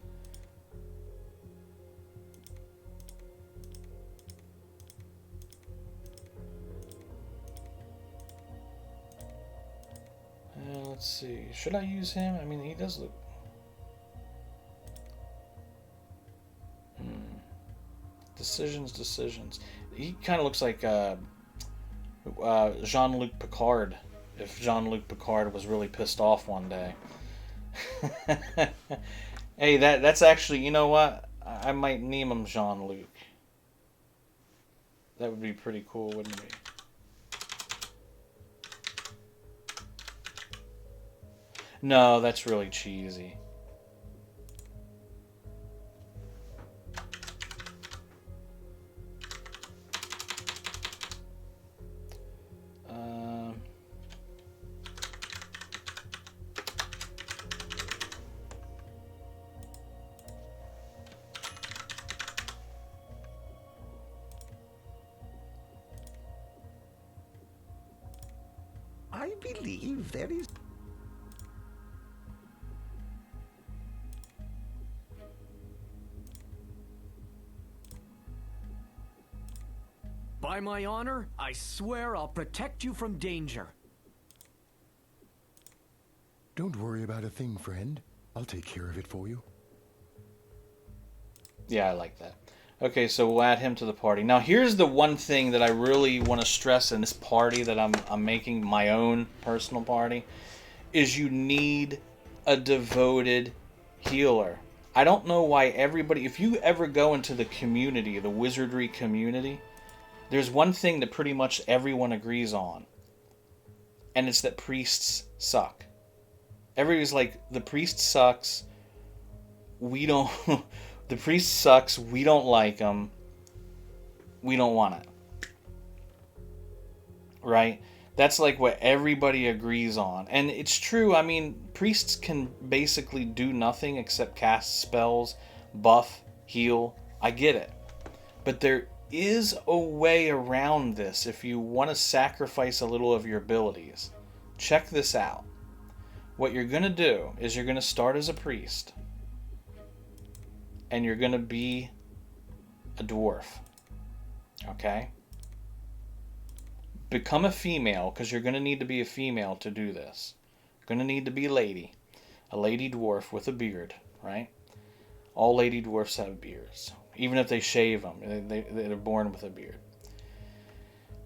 Let's see. Should I use him? I mean, he does look... Decisions. He kind of looks like Jean-Luc Picard, if Jean-Luc Picard was really pissed off one day. Hey, that's actually... You know what? I might name him Jean-Luc. That would be pretty cool, wouldn't it be? No, that's really cheesy. I believe there is... By my honor, I swear I'll protect you from danger. Don't worry about a thing, friend. I'll take care of it for you. Yeah, I like that. Okay, so we'll add him to the party. Now, here's the one thing that I really want to stress in this party that I'm making my own personal party, is you need a devoted healer. I don't know why everybody... If you ever go into the community, the Wizardry community, there's one thing that pretty much everyone agrees on, and it's that priests suck. Everybody's like, the priest sucks. We don't... The priest sucks. We don't like him. We don't want it. Right? That's like what everybody agrees on. And it's true. I mean, priests can basically do nothing except cast spells, buff, heal. I get it. But there is a way around this if you want to sacrifice a little of your abilities. Check this out. What you're going to do is you're going to start as a priest. And you're going to be a dwarf. Okay? Become a female, because you're going to need to be a female to do this. You're going to need to be a lady dwarf with a beard, right? All lady dwarfs have beards. Even if they shave them, they're born with a beard.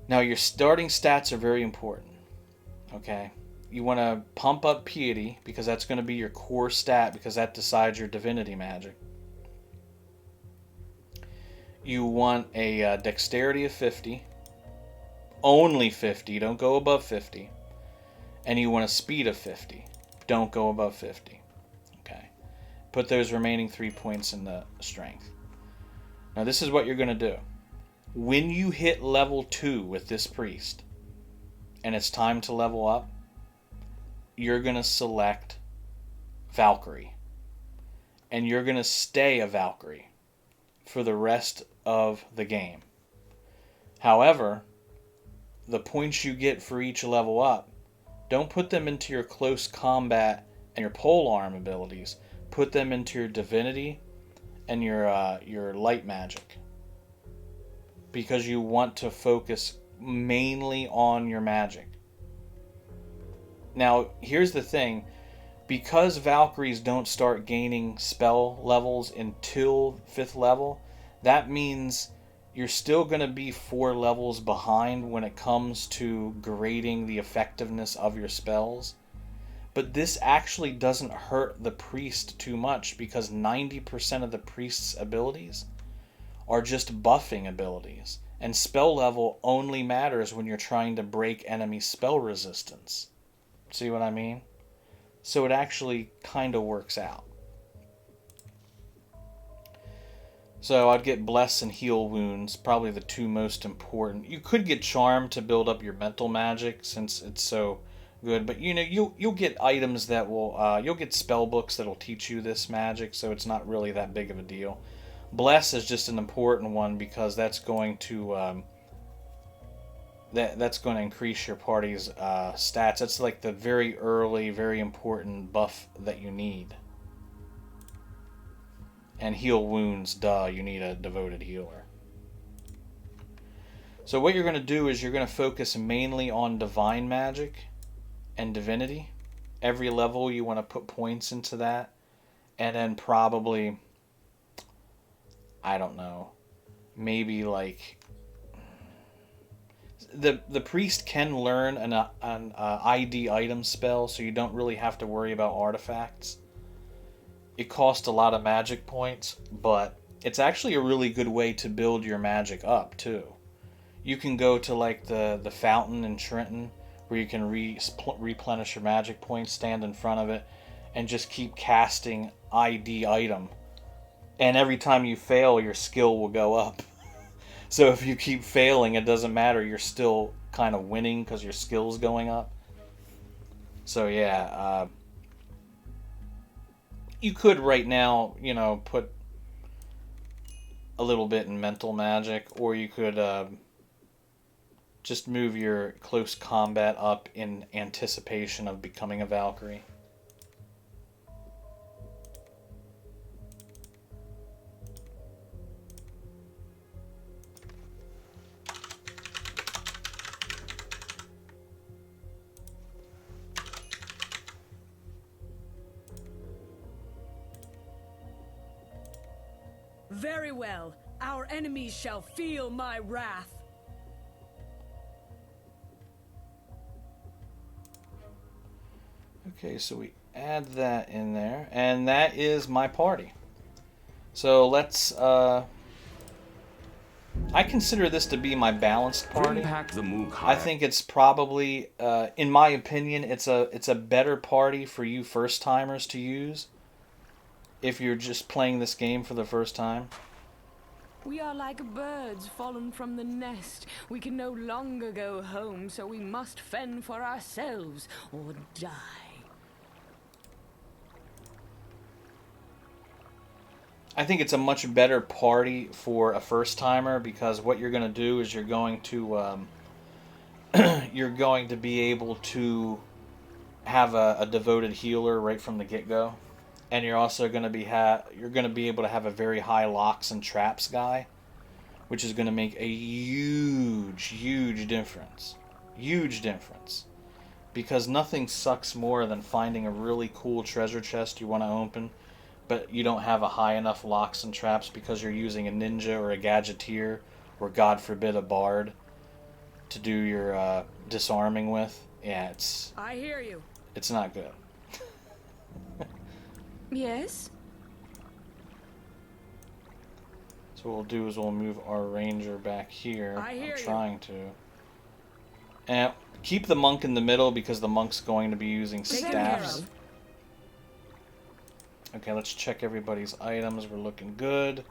Now, your starting stats are very important. Okay? You want to pump up piety, because that's going to be your core stat, because that decides your divinity magic. You want a dexterity of 50. Only 50. Don't go above 50. And you want a speed of 50. Don't go above 50. Okay. Put those remaining 3 points in the strength. Now this is what you're going to do. When you hit level 2 with this priest, and it's time to level up, you're going to select Valkyrie. And you're going to stay a Valkyrie for the rest of the game. However, the points you get for each level up, don't put them into your close combat and your polearm abilities. Put them into your divinity and your light magic. Because you want to focus mainly on your magic. Now, here's the thing. Because Valkyries don't start gaining spell levels until 5th level, that means you're still going to be 4 levels behind when it comes to grading the effectiveness of your spells. But this actually doesn't hurt the priest too much because 90% of the priest's abilities are just buffing abilities. And spell level only matters when you're trying to break enemy spell resistance. See what I mean? So it actually kind of works out. So I'd get Bless and Heal Wounds, probably the 2 most important. You could get Charm to build up your mental magic since it's so good. But you know, you'll get items that will, you'll get spell books that'll teach you this magic, so it's not really that big of a deal. Bless is just an important one because that's going to that's going to increase your party's stats. That's like the very early, very important buff that you need. And Heal Wounds, duh, you need a devoted healer. So what you're going to do is you're going to focus mainly on divine magic and divinity. Every level you want to put points into that. And then probably, I don't know, maybe like the priest can learn an ID item spell, so you don't really have to worry about artifacts. It costs a lot of magic points, but it's actually a really good way to build your magic up too. You can go to like the fountain in Trenton where you can replenish your magic points, stand in front of it, and just keep casting ID item. And every time you fail, your skill will go up. So if you keep failing, it doesn't matter. You're still kind of winning because your skill's going up. So yeah, you could right now, you know, put a little bit in mental magic, or you could just move your close combat up in anticipation of becoming a Valkyrie. Very well. Our enemies shall feel my wrath. Okay, so we add that in there, and that is my party. So let's, I consider this to be my balanced party. I think it's probably, in my opinion, it's a better party for you first-timers to use if you're just playing this game for the first time. We are like birds fallen from the nest. We can no longer go home, so we must fend for ourselves or die. I think it's a much better party for a first-timer because what you're going to do is you're going to you're going to be able to have a devoted healer right from the get-go. And you're also going to be able to have a very high locks and traps guy, which is going to make a huge difference. Huge difference. Because nothing sucks more than finding a really cool treasure chest you want to open, but you don't have a high enough locks and traps because you're using a ninja or a gadgeteer, or God forbid a bard, to do your disarming with. Yeah, I hear you. It's not good. Yes? So what we'll do is we'll move our ranger back here. I'm trying to. And keep the monk in the middle because the monk's going to be using stabs. Okay, let's check everybody's items. We're looking good.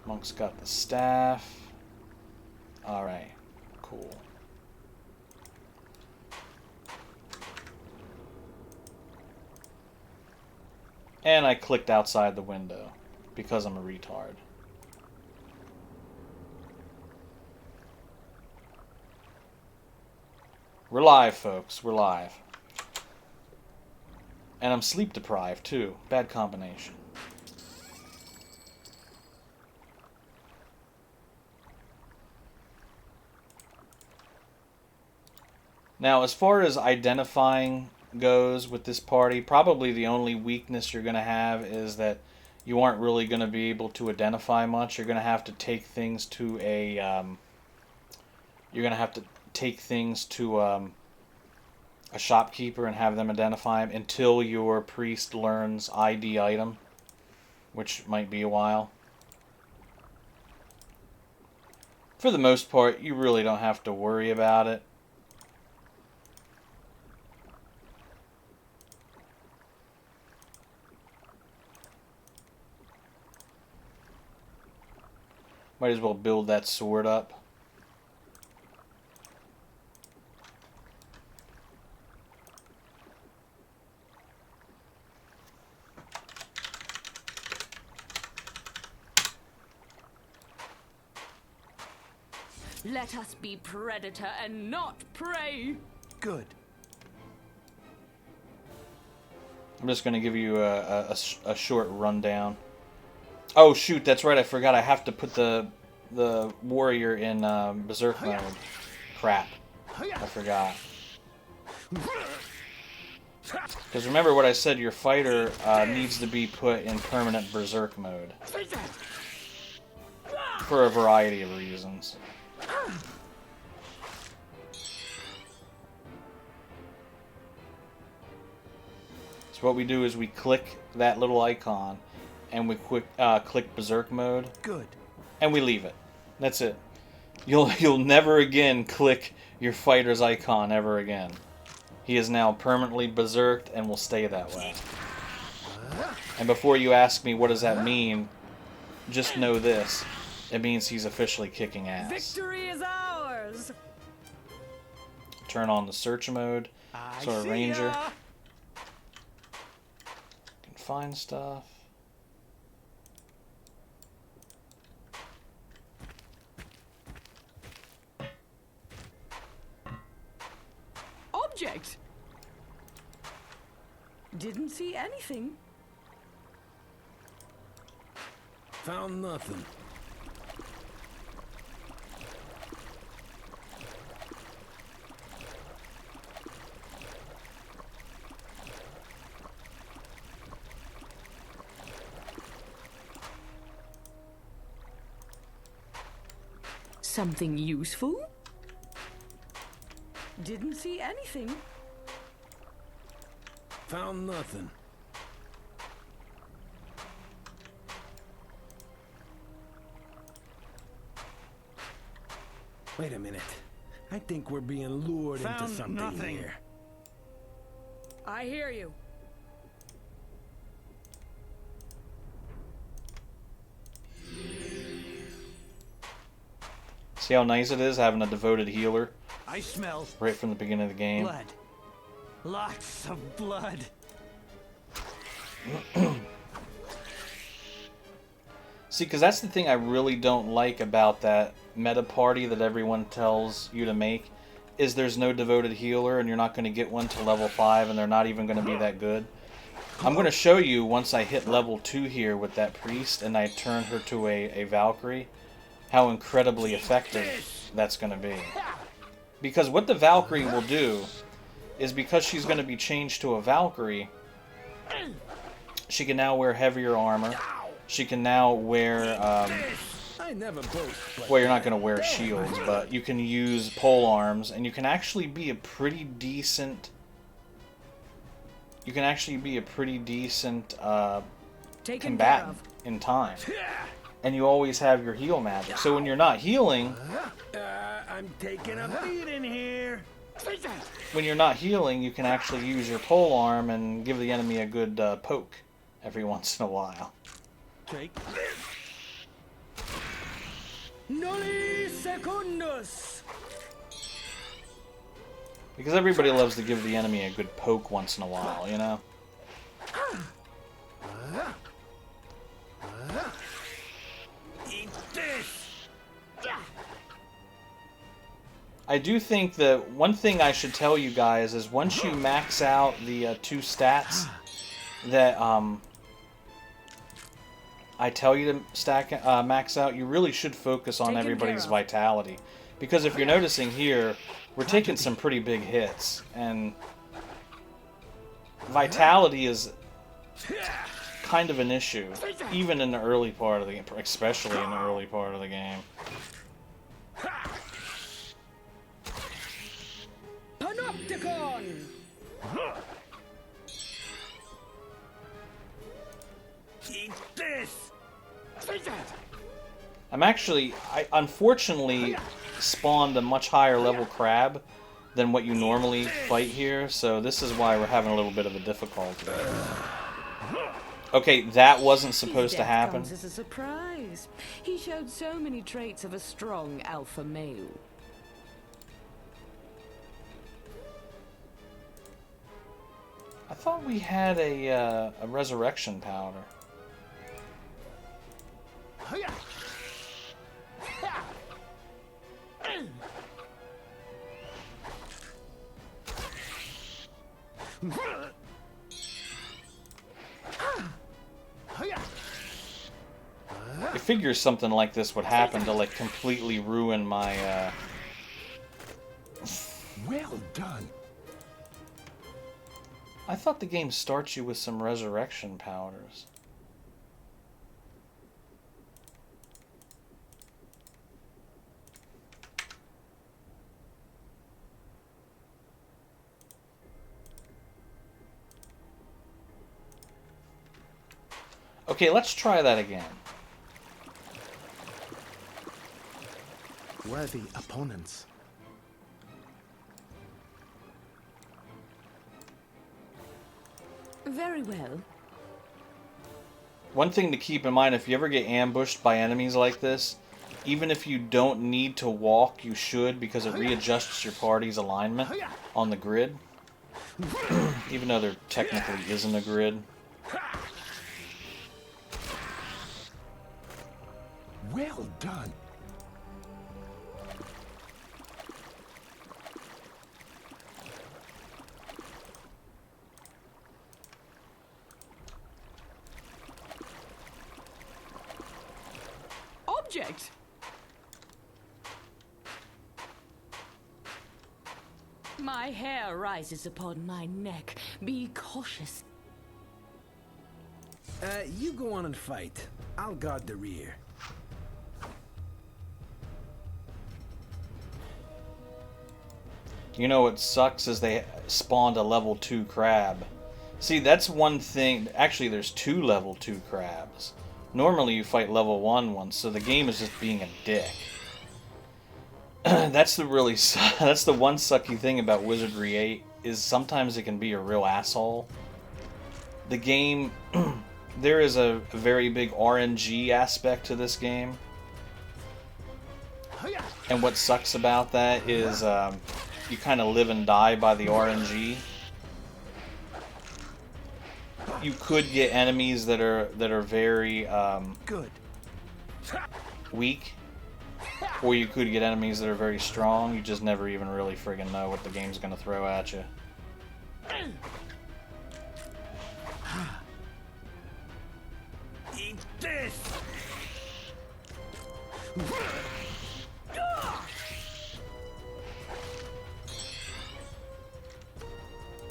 Monk's got the staff. Alright, cool. And I clicked outside the window because I'm a retard. We're live, folks. We're live. And I'm sleep deprived, too. Bad combination. Now, as far as identifying goes with this party, probably the only weakness you're going to have is that you aren't really going to be able to identify much. You're going to have to take things to a... a shopkeeper and have them identify him until your priest learns ID item, which might be a while. For the most part, you really don't have to worry about it. Might as well build that sword up. Let us be predator and not prey. Good. I'm just going to give you a short rundown. Oh shoot, that's right, I forgot. I have to put the warrior in berserk mode. Crap. I forgot. Because remember what I said, your fighter needs to be put in permanent berserk mode. For a variety of reasons. So what we do is we click that little icon and we click berserk mode. Good. And we leave it. That's it. You'll never again click your fighter's icon ever again. He is now permanently berserked and will stay that way. And before you ask me what does that mean, just know this. It means he's officially kicking ass. Victory is ours! Turn on the search mode. So a ranger can find stuff. Object! Didn't see anything. Found nothing. Something useful? Didn't see anything. Found nothing. Wait a minute. I think we're being lured into Found something nothing. here. I hear you. See how nice it is having a devoted healer I smell right from the beginning of the game? blood. Lots of blood. See, because that's the thing I really don't like about that meta party that everyone tells you to make, is there's no devoted healer and you're not going to get one till level 5 and they're not even going to be that good. I'm going to show you once I hit level 2 here with that priest and I turn her to a Valkyrie, how incredibly effective that's going to be. Because what the Valkyrie will do is, because she's going to be changed to a Valkyrie, she can now wear heavier armor. She can now wear, I never boast, but well, you're not going to wear shields, but you can use pole arms, and you can actually be a pretty decent... combatant in time. And you always have your heal magic. So when you're not healing, I'm taking a beating here. when you're not healing, you can actually use your pole arm and give the enemy a good poke every once in a while. Take Noli secundus! Because everybody loves to give the enemy a good poke once in a while, you know? eat this. I do think that one thing I should tell you guys is once you max out the 2 stats that I tell you to max out, you really should focus on everybody's vitality. Because if you're noticing here, we're taking some pretty big hits, and vitality is kind of an issue, even in the early part of the game, especially in the early part of the game. Panopticon! Eat this. I unfortunately spawned a much higher level crab than what you normally fight here, so this is why we're having a little bit of a difficulty. Okay, that wasn't supposed to happen. Comes as a surprise. He showed so many traits of a strong alpha male. I thought we had a resurrection powder. I figure something like this would happen to like completely ruin my Well done. I thought the game starts you with some resurrection powders. Okay, let's try that again. Worthy opponents. Very well. One thing to keep in mind, if you ever get ambushed by enemies like this, even if you don't need to walk, you should, because it readjusts your party's alignment on the grid. Even though there technically isn't a grid. Well done. Object! My hair rises upon my neck. Be cautious. You go on and fight. I'll guard the rear. You know what sucks is they spawned a level 2 crab. See, that's one thing. Actually, there's 2 level 2 crabs. Normally you fight level 1 ones, so the game is just being a dick. That's the one sucky thing about Wizardry 8, is sometimes it can be a real asshole. The game, there is a very big RNG aspect to this game. And what sucks about that is you kind of live and die by the RNG. You could get enemies that are very Good. weak, or you could get enemies that are very strong. You just never even really friggin' know what the game's gonna throw at you. Eat this.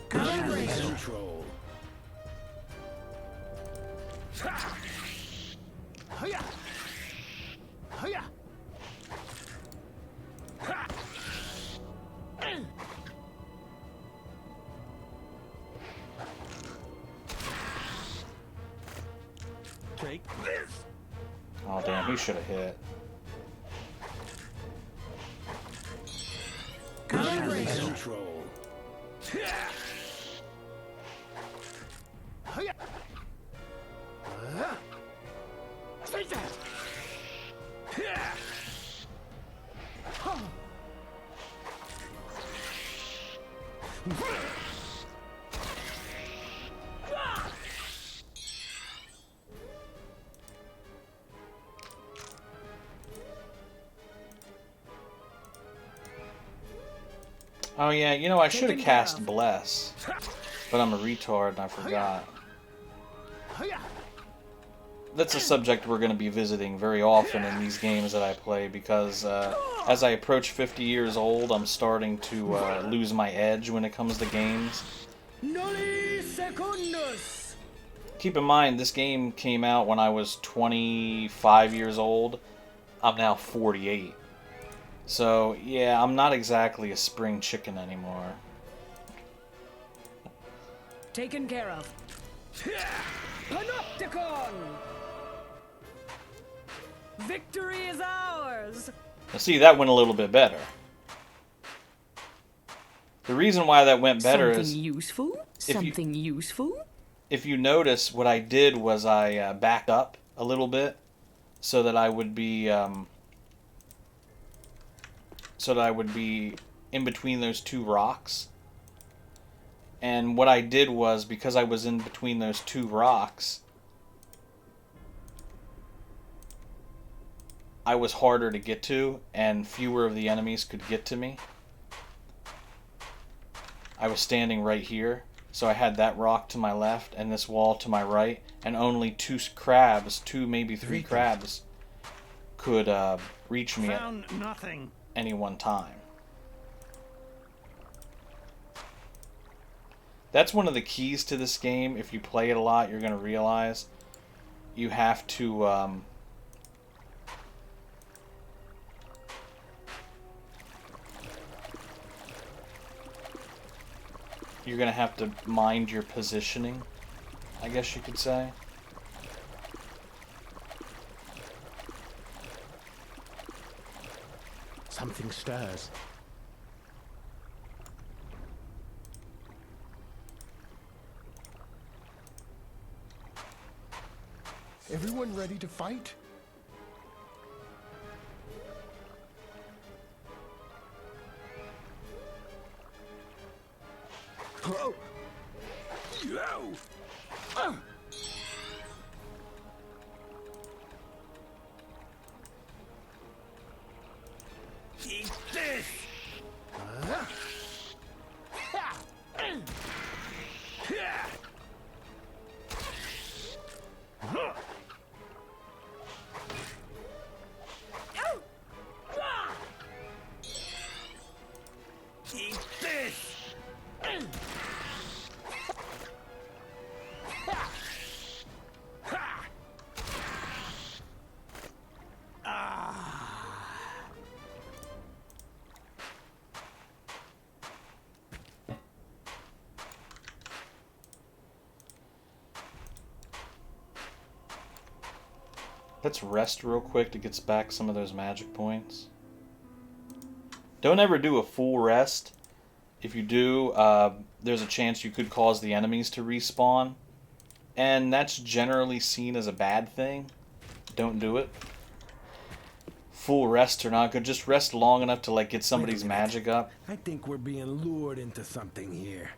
Control. Hiya! Hiya! Take this. Oh damn, he should have hit. under control. Take that! Oh yeah, you know, I should have cast Bless, but I'm a retard and I forgot. That's a subject we're going to be visiting very often in these games that I play because as I approach 50 years old, I'm starting to lose my edge when it comes to games. Keep in mind, this game came out when I was 25 years old. I'm now 48. So, yeah, I'm not exactly a spring chicken anymore. Taken care of. Panopticon! Victory is ours! Now, see, that went a little bit better. The reason why that went better is... Something useful? If you notice, what I did was I backed up a little bit so that I would be... in between those two rocks. And what I did was, because I was in between those two rocks, I was harder to get to, and fewer of the enemies could get to me. I was standing right here, so I had that rock to my left and this wall to my right, and only two crabs, maybe three crabs, could reach me at any one time. That's one of the keys to this game. If you play it a lot, you're going to realize you have to... you're going to have to mind your positioning, I guess you could say. Something stirs. Everyone ready to fight? Oh. Yo. Eat this. Eat this. Let's rest real quick to get back some of those magic points. Don't ever do a full rest. If you do, there's a chance you could cause the enemies to respawn. And that's generally seen as a bad thing. Don't do it. Full rests are not good. Just rest long enough to like get somebody's magic up. I think we're being lured into something here.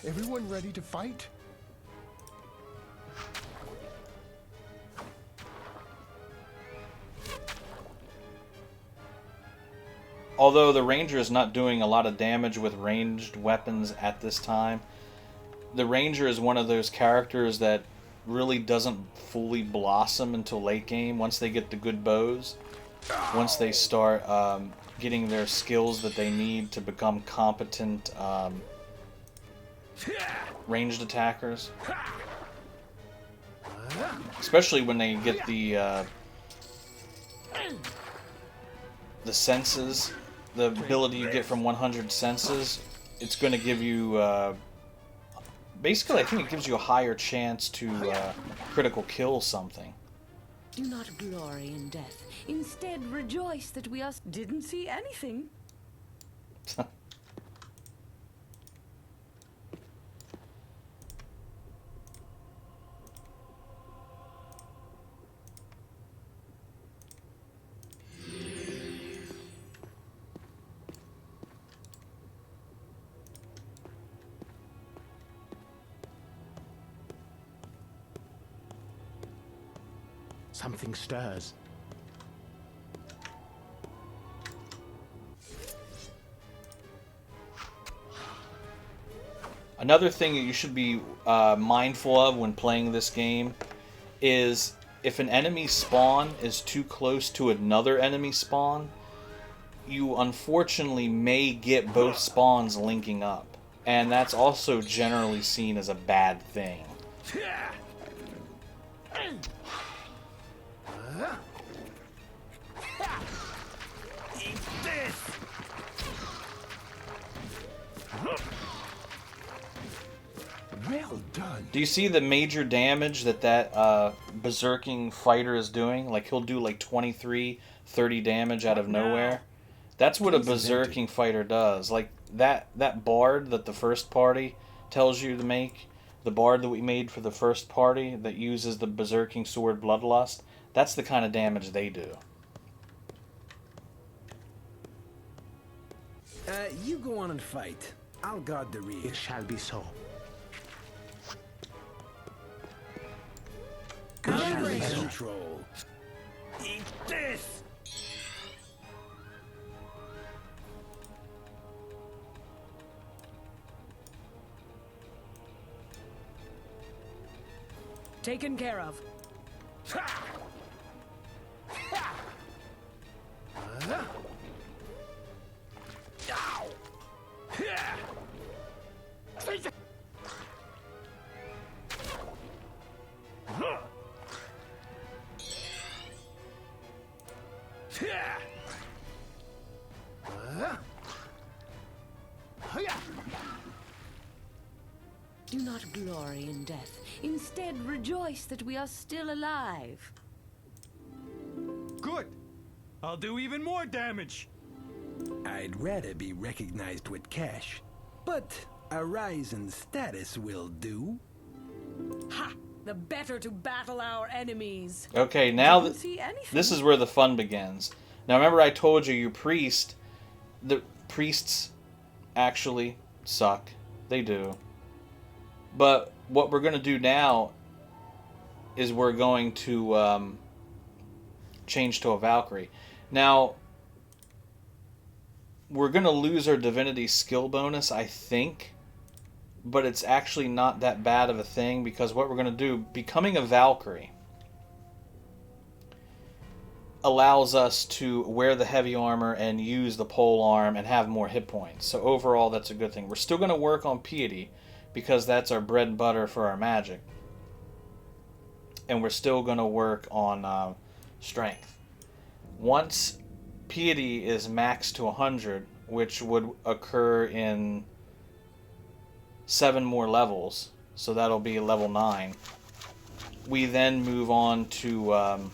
Everyone ready to fight? Although the Ranger is not doing a lot of damage with ranged weapons at this time, the Ranger is one of those characters that really doesn't fully blossom until late game. Once they get the good bows, once they start getting their skills that they need to become competent ranged attackers. Especially when they get the senses the ability you get from 100 senses, it's going to give you, basically I think it gives you a higher chance to critical kill something. Do not glory in death. Instead, rejoice that we are... Didn't see anything. Something stirs. Another thing that you should be mindful of when playing this game is if an enemy spawn is too close to another enemy spawn, you unfortunately may get both spawns linking up. And that's also generally seen as a bad thing. Eat this! Well done. Do you see the major damage that berserking fighter is doing? Like, he'll do like 23, 30 damage out of nowhere. That's what a berserking fighter does. Like, that bard that the first party tells you to make, the bard that we made for the first party that uses the berserking sword Bloodlust, that's the kind of damage they do. You go on and fight. I'll guard the rear. It shall be so. Control. Eat this! Taken care of. Do not glory in death. Instead, rejoice that we are still alive. Good. I'll do even more damage. I'd rather be recognized with cash, but a rise in status will do. Ha! The better to battle our enemies. Okay, now Didn't see anything. this is where the fun begins. Now remember I told you the priests actually suck. They do. But what we're going to do now is we're going to change to a Valkyrie. Now, we're going to lose our divinity skill bonus, I think. But it's actually not that bad of a thing, because what we're going to do, becoming a Valkyrie allows us to wear the heavy armor and use the pole arm and have more hit points. So overall, that's a good thing. We're still going to work on piety, because that's our bread and butter for our magic. And we're still going to work on strength. Once piety is maxed to 100, which would occur in 7 more levels, so that'll be level 9, we then move on to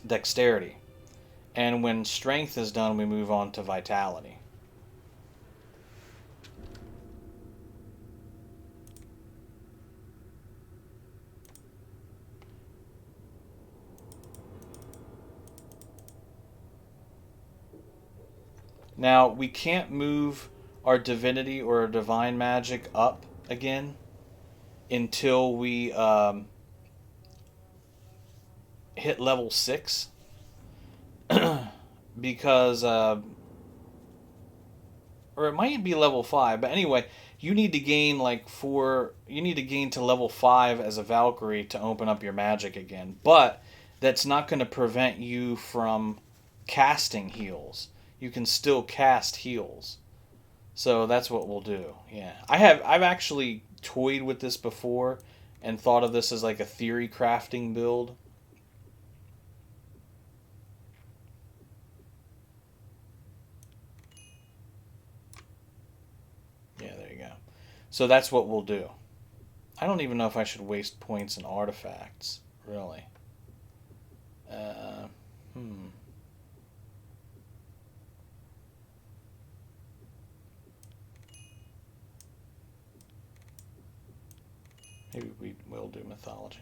dexterity. And when strength is done, we move on to vitality. Now, we can't move our divinity or our divine magic up again until we hit level 6. Because, or it might be level 5, but anyway, you need to gain you need to gain to level 5 as a Valkyrie to open up your magic again. But that's not going to prevent you from casting heals. You can still cast heals. So that's what we'll do. Yeah. I've actually toyed with this before and thought of this as like a theory crafting build. So that's what we'll do. I don't even know if I should waste points in artifacts, really. Maybe we will do mythology.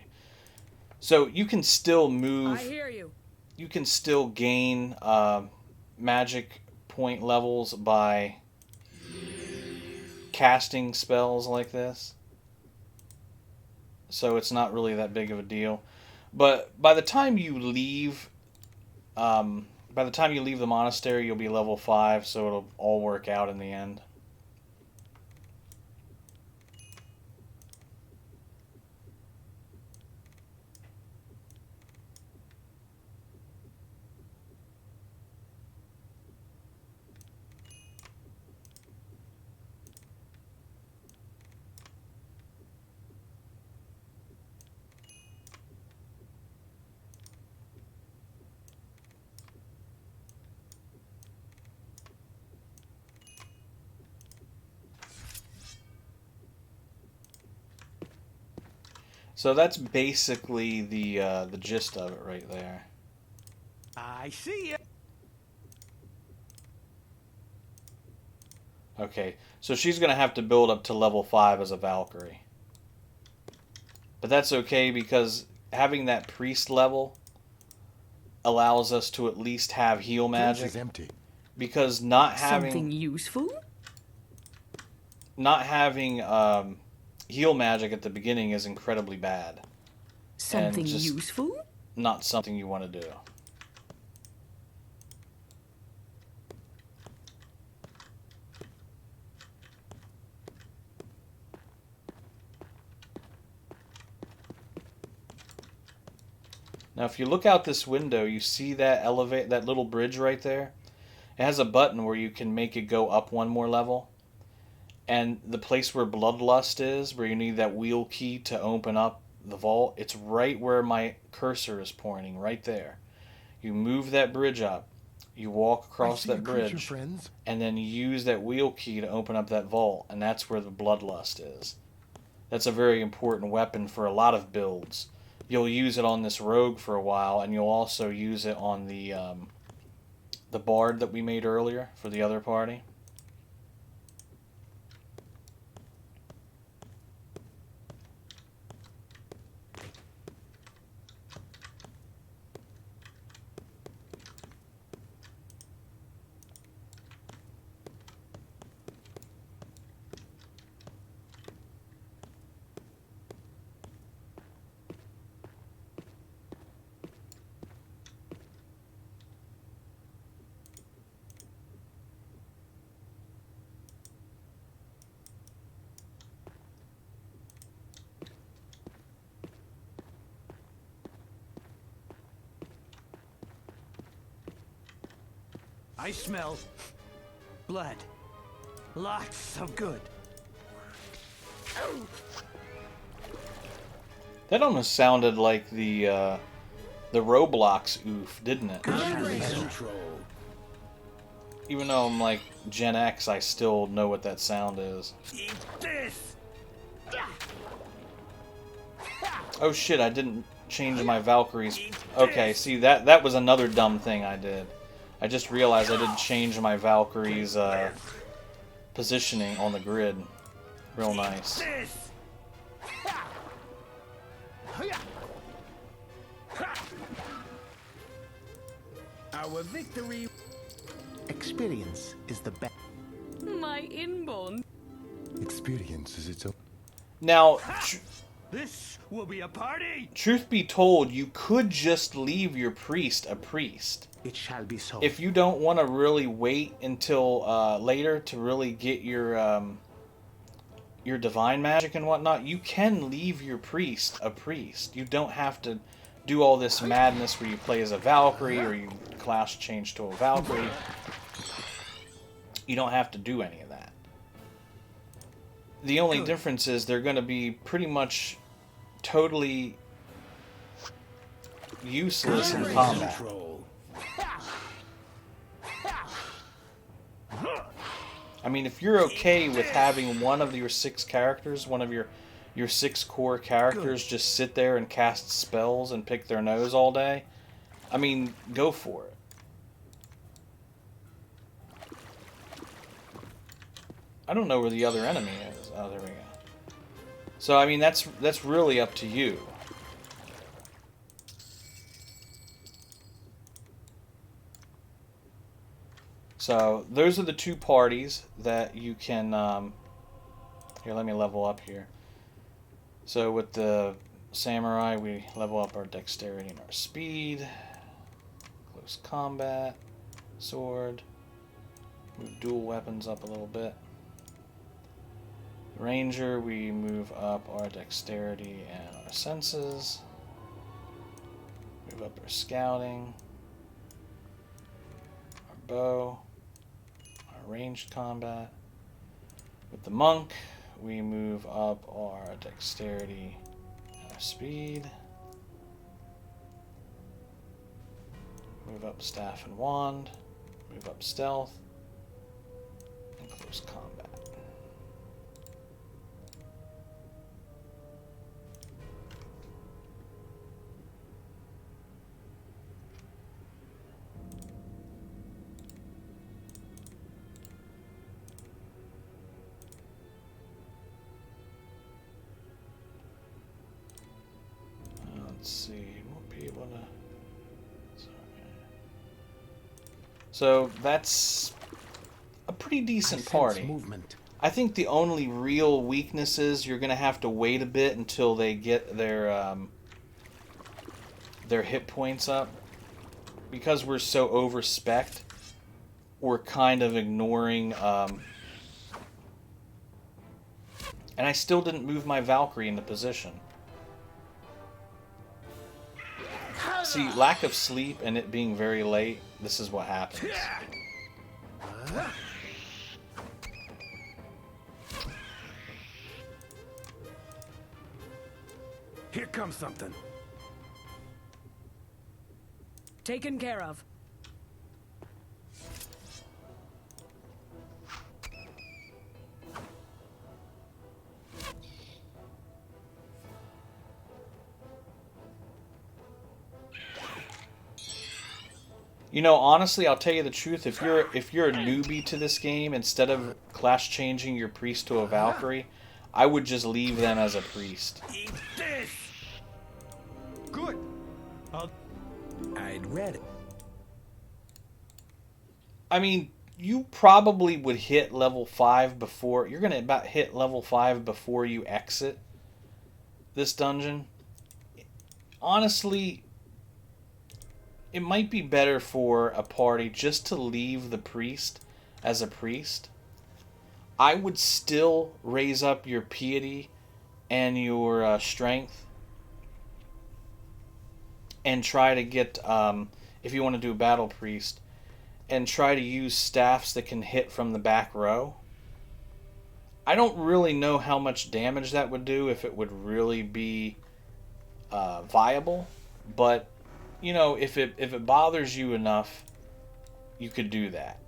So you can still move. I hear you. You can still gain magic point levels by casting spells like this. So it's not really that big of a deal. But by the time you leave, the monastery, you'll be level 5, so it'll all work out in the end. So that's basically the gist of it right there. I see ya. Okay, so she's going to have to build up to level 5 as a Valkyrie. But that's okay because having that priest level allows us to at least have heal This magic. is empty. Because not Something having useful? heal magic at the beginning is incredibly bad. Something just useful? Not something you want to do. Now, if you look out this window, you see that that little bridge right there? It has a button where you can make it go up one more level. And the place where Bloodlust is, where you need that wheel key to open up the vault, it's right where my cursor is pointing, right there. You move that bridge up, you walk across that bridge, Friends. and then you use that wheel key to open up that vault, and that's where the Bloodlust is. That's a very important weapon for a lot of builds. You'll use it on this rogue for a while, and you'll also use it on the bard that we made earlier for the other party. I smell blood. Lots of good. That almost sounded like the Roblox oof, didn't it? Even though I'm like Gen X, I still know what that sound is. Eat this. Oh shit, I didn't change my Valkyries. Okay, see, that was another dumb thing I did. I just realized I didn't change my Valkyries' positioning on the grid. Real nice. Our victory. Experience is the best. My inborn. Experience is its own. Now, This will be a party. truth be told, you could just leave your priest a priest. It shall be so. If you don't want to really wait until later to really get your divine magic and whatnot, you can leave your priest a priest. You don't have to do all this madness where you play as a Valkyrie or you class change to a Valkyrie. You don't have to do any of that. The only difference is they're going to be pretty much totally useless in combat. I mean, if you're okay with having one of your 6 characters, one of your 6 core characters just sit there and cast spells and pick their nose all day, I mean, go for it. I don't know where the other enemy is. Oh, there we go. So, I mean, that's really up to you. So, those are the 2 parties that you can... here, let me level up here. So, with the samurai, we level up our dexterity and our speed. Close combat. Sword. Move dual weapons up a little bit. Ranger, we move up our dexterity and our senses. Move up our scouting. Our bow. Our ranged combat. With the monk, we move up our dexterity and our speed. Move up staff and wand. Move up stealth. And close combat. Let's see, won't be able to... Sorry. So that's a pretty decent party. Movement. I think the only real weakness is you're going to have to wait a bit until they get their hit points up. Because we're so over-spec'd, we're kind of ignoring... and I still didn't move my Valkyrie into position. See, lack of sleep and it being very late, this is what happens. Here comes something. Taken care of. You know, honestly, I'll tell you the truth. If you're a newbie to this game, instead of class changing your priest to a Valkyrie, I would just leave them as a priest. Eat this! Good. I'd read it. I mean, you probably would hit level 5 before... You're going to about hit level 5 before you exit this dungeon. Honestly, it might be better for a party just to leave the priest as a priest. I would still raise up your piety and your strength and try to get, if you want to do a battle priest, and try to use staffs that can hit from the back row. I don't really know how much damage that would do, if it would really be viable, but you know, if it bothers you enough, you could do that.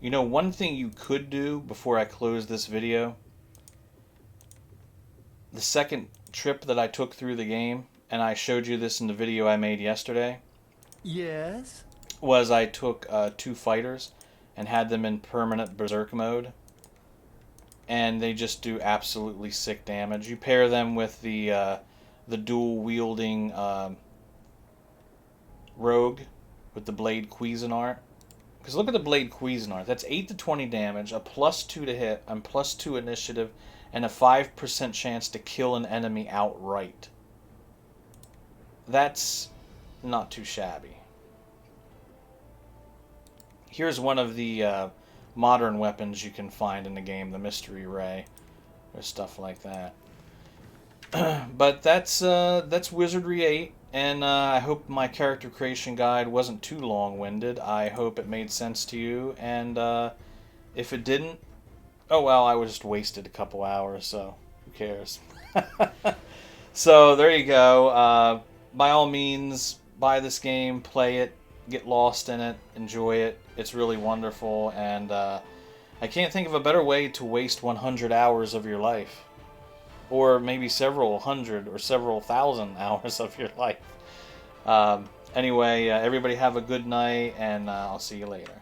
You know, one thing you could do before I close this video, the second trip that I took through the game, and I showed you this in the video I made yesterday, Yes? was I took 2 fighters and had them in permanent berserk mode, and they just do absolutely sick damage. You pair them with the dual wielding rogue with the blade Cuisinart. Because look at the blade Cuisinart. That's 8 to 20 damage, a +2 to hit, and +2 initiative, and a 5% chance to kill an enemy outright. that's not too shabby. Here's one of the modern weapons you can find in the game, the Mystery Ray, or stuff like that. But that's Wizardry 8, and I hope my character creation guide wasn't too long-winded. I hope it made sense to you, and if it didn't, oh well, I just wasted a couple hours, so who cares? So there you go. By all means, buy this game, play it, get lost in it, enjoy it. It's really wonderful, and I can't think of a better way to waste 100 hours of your life. Or maybe several hundred or several thousand hours of your life. Anyway, everybody have a good night, and I'll see you later.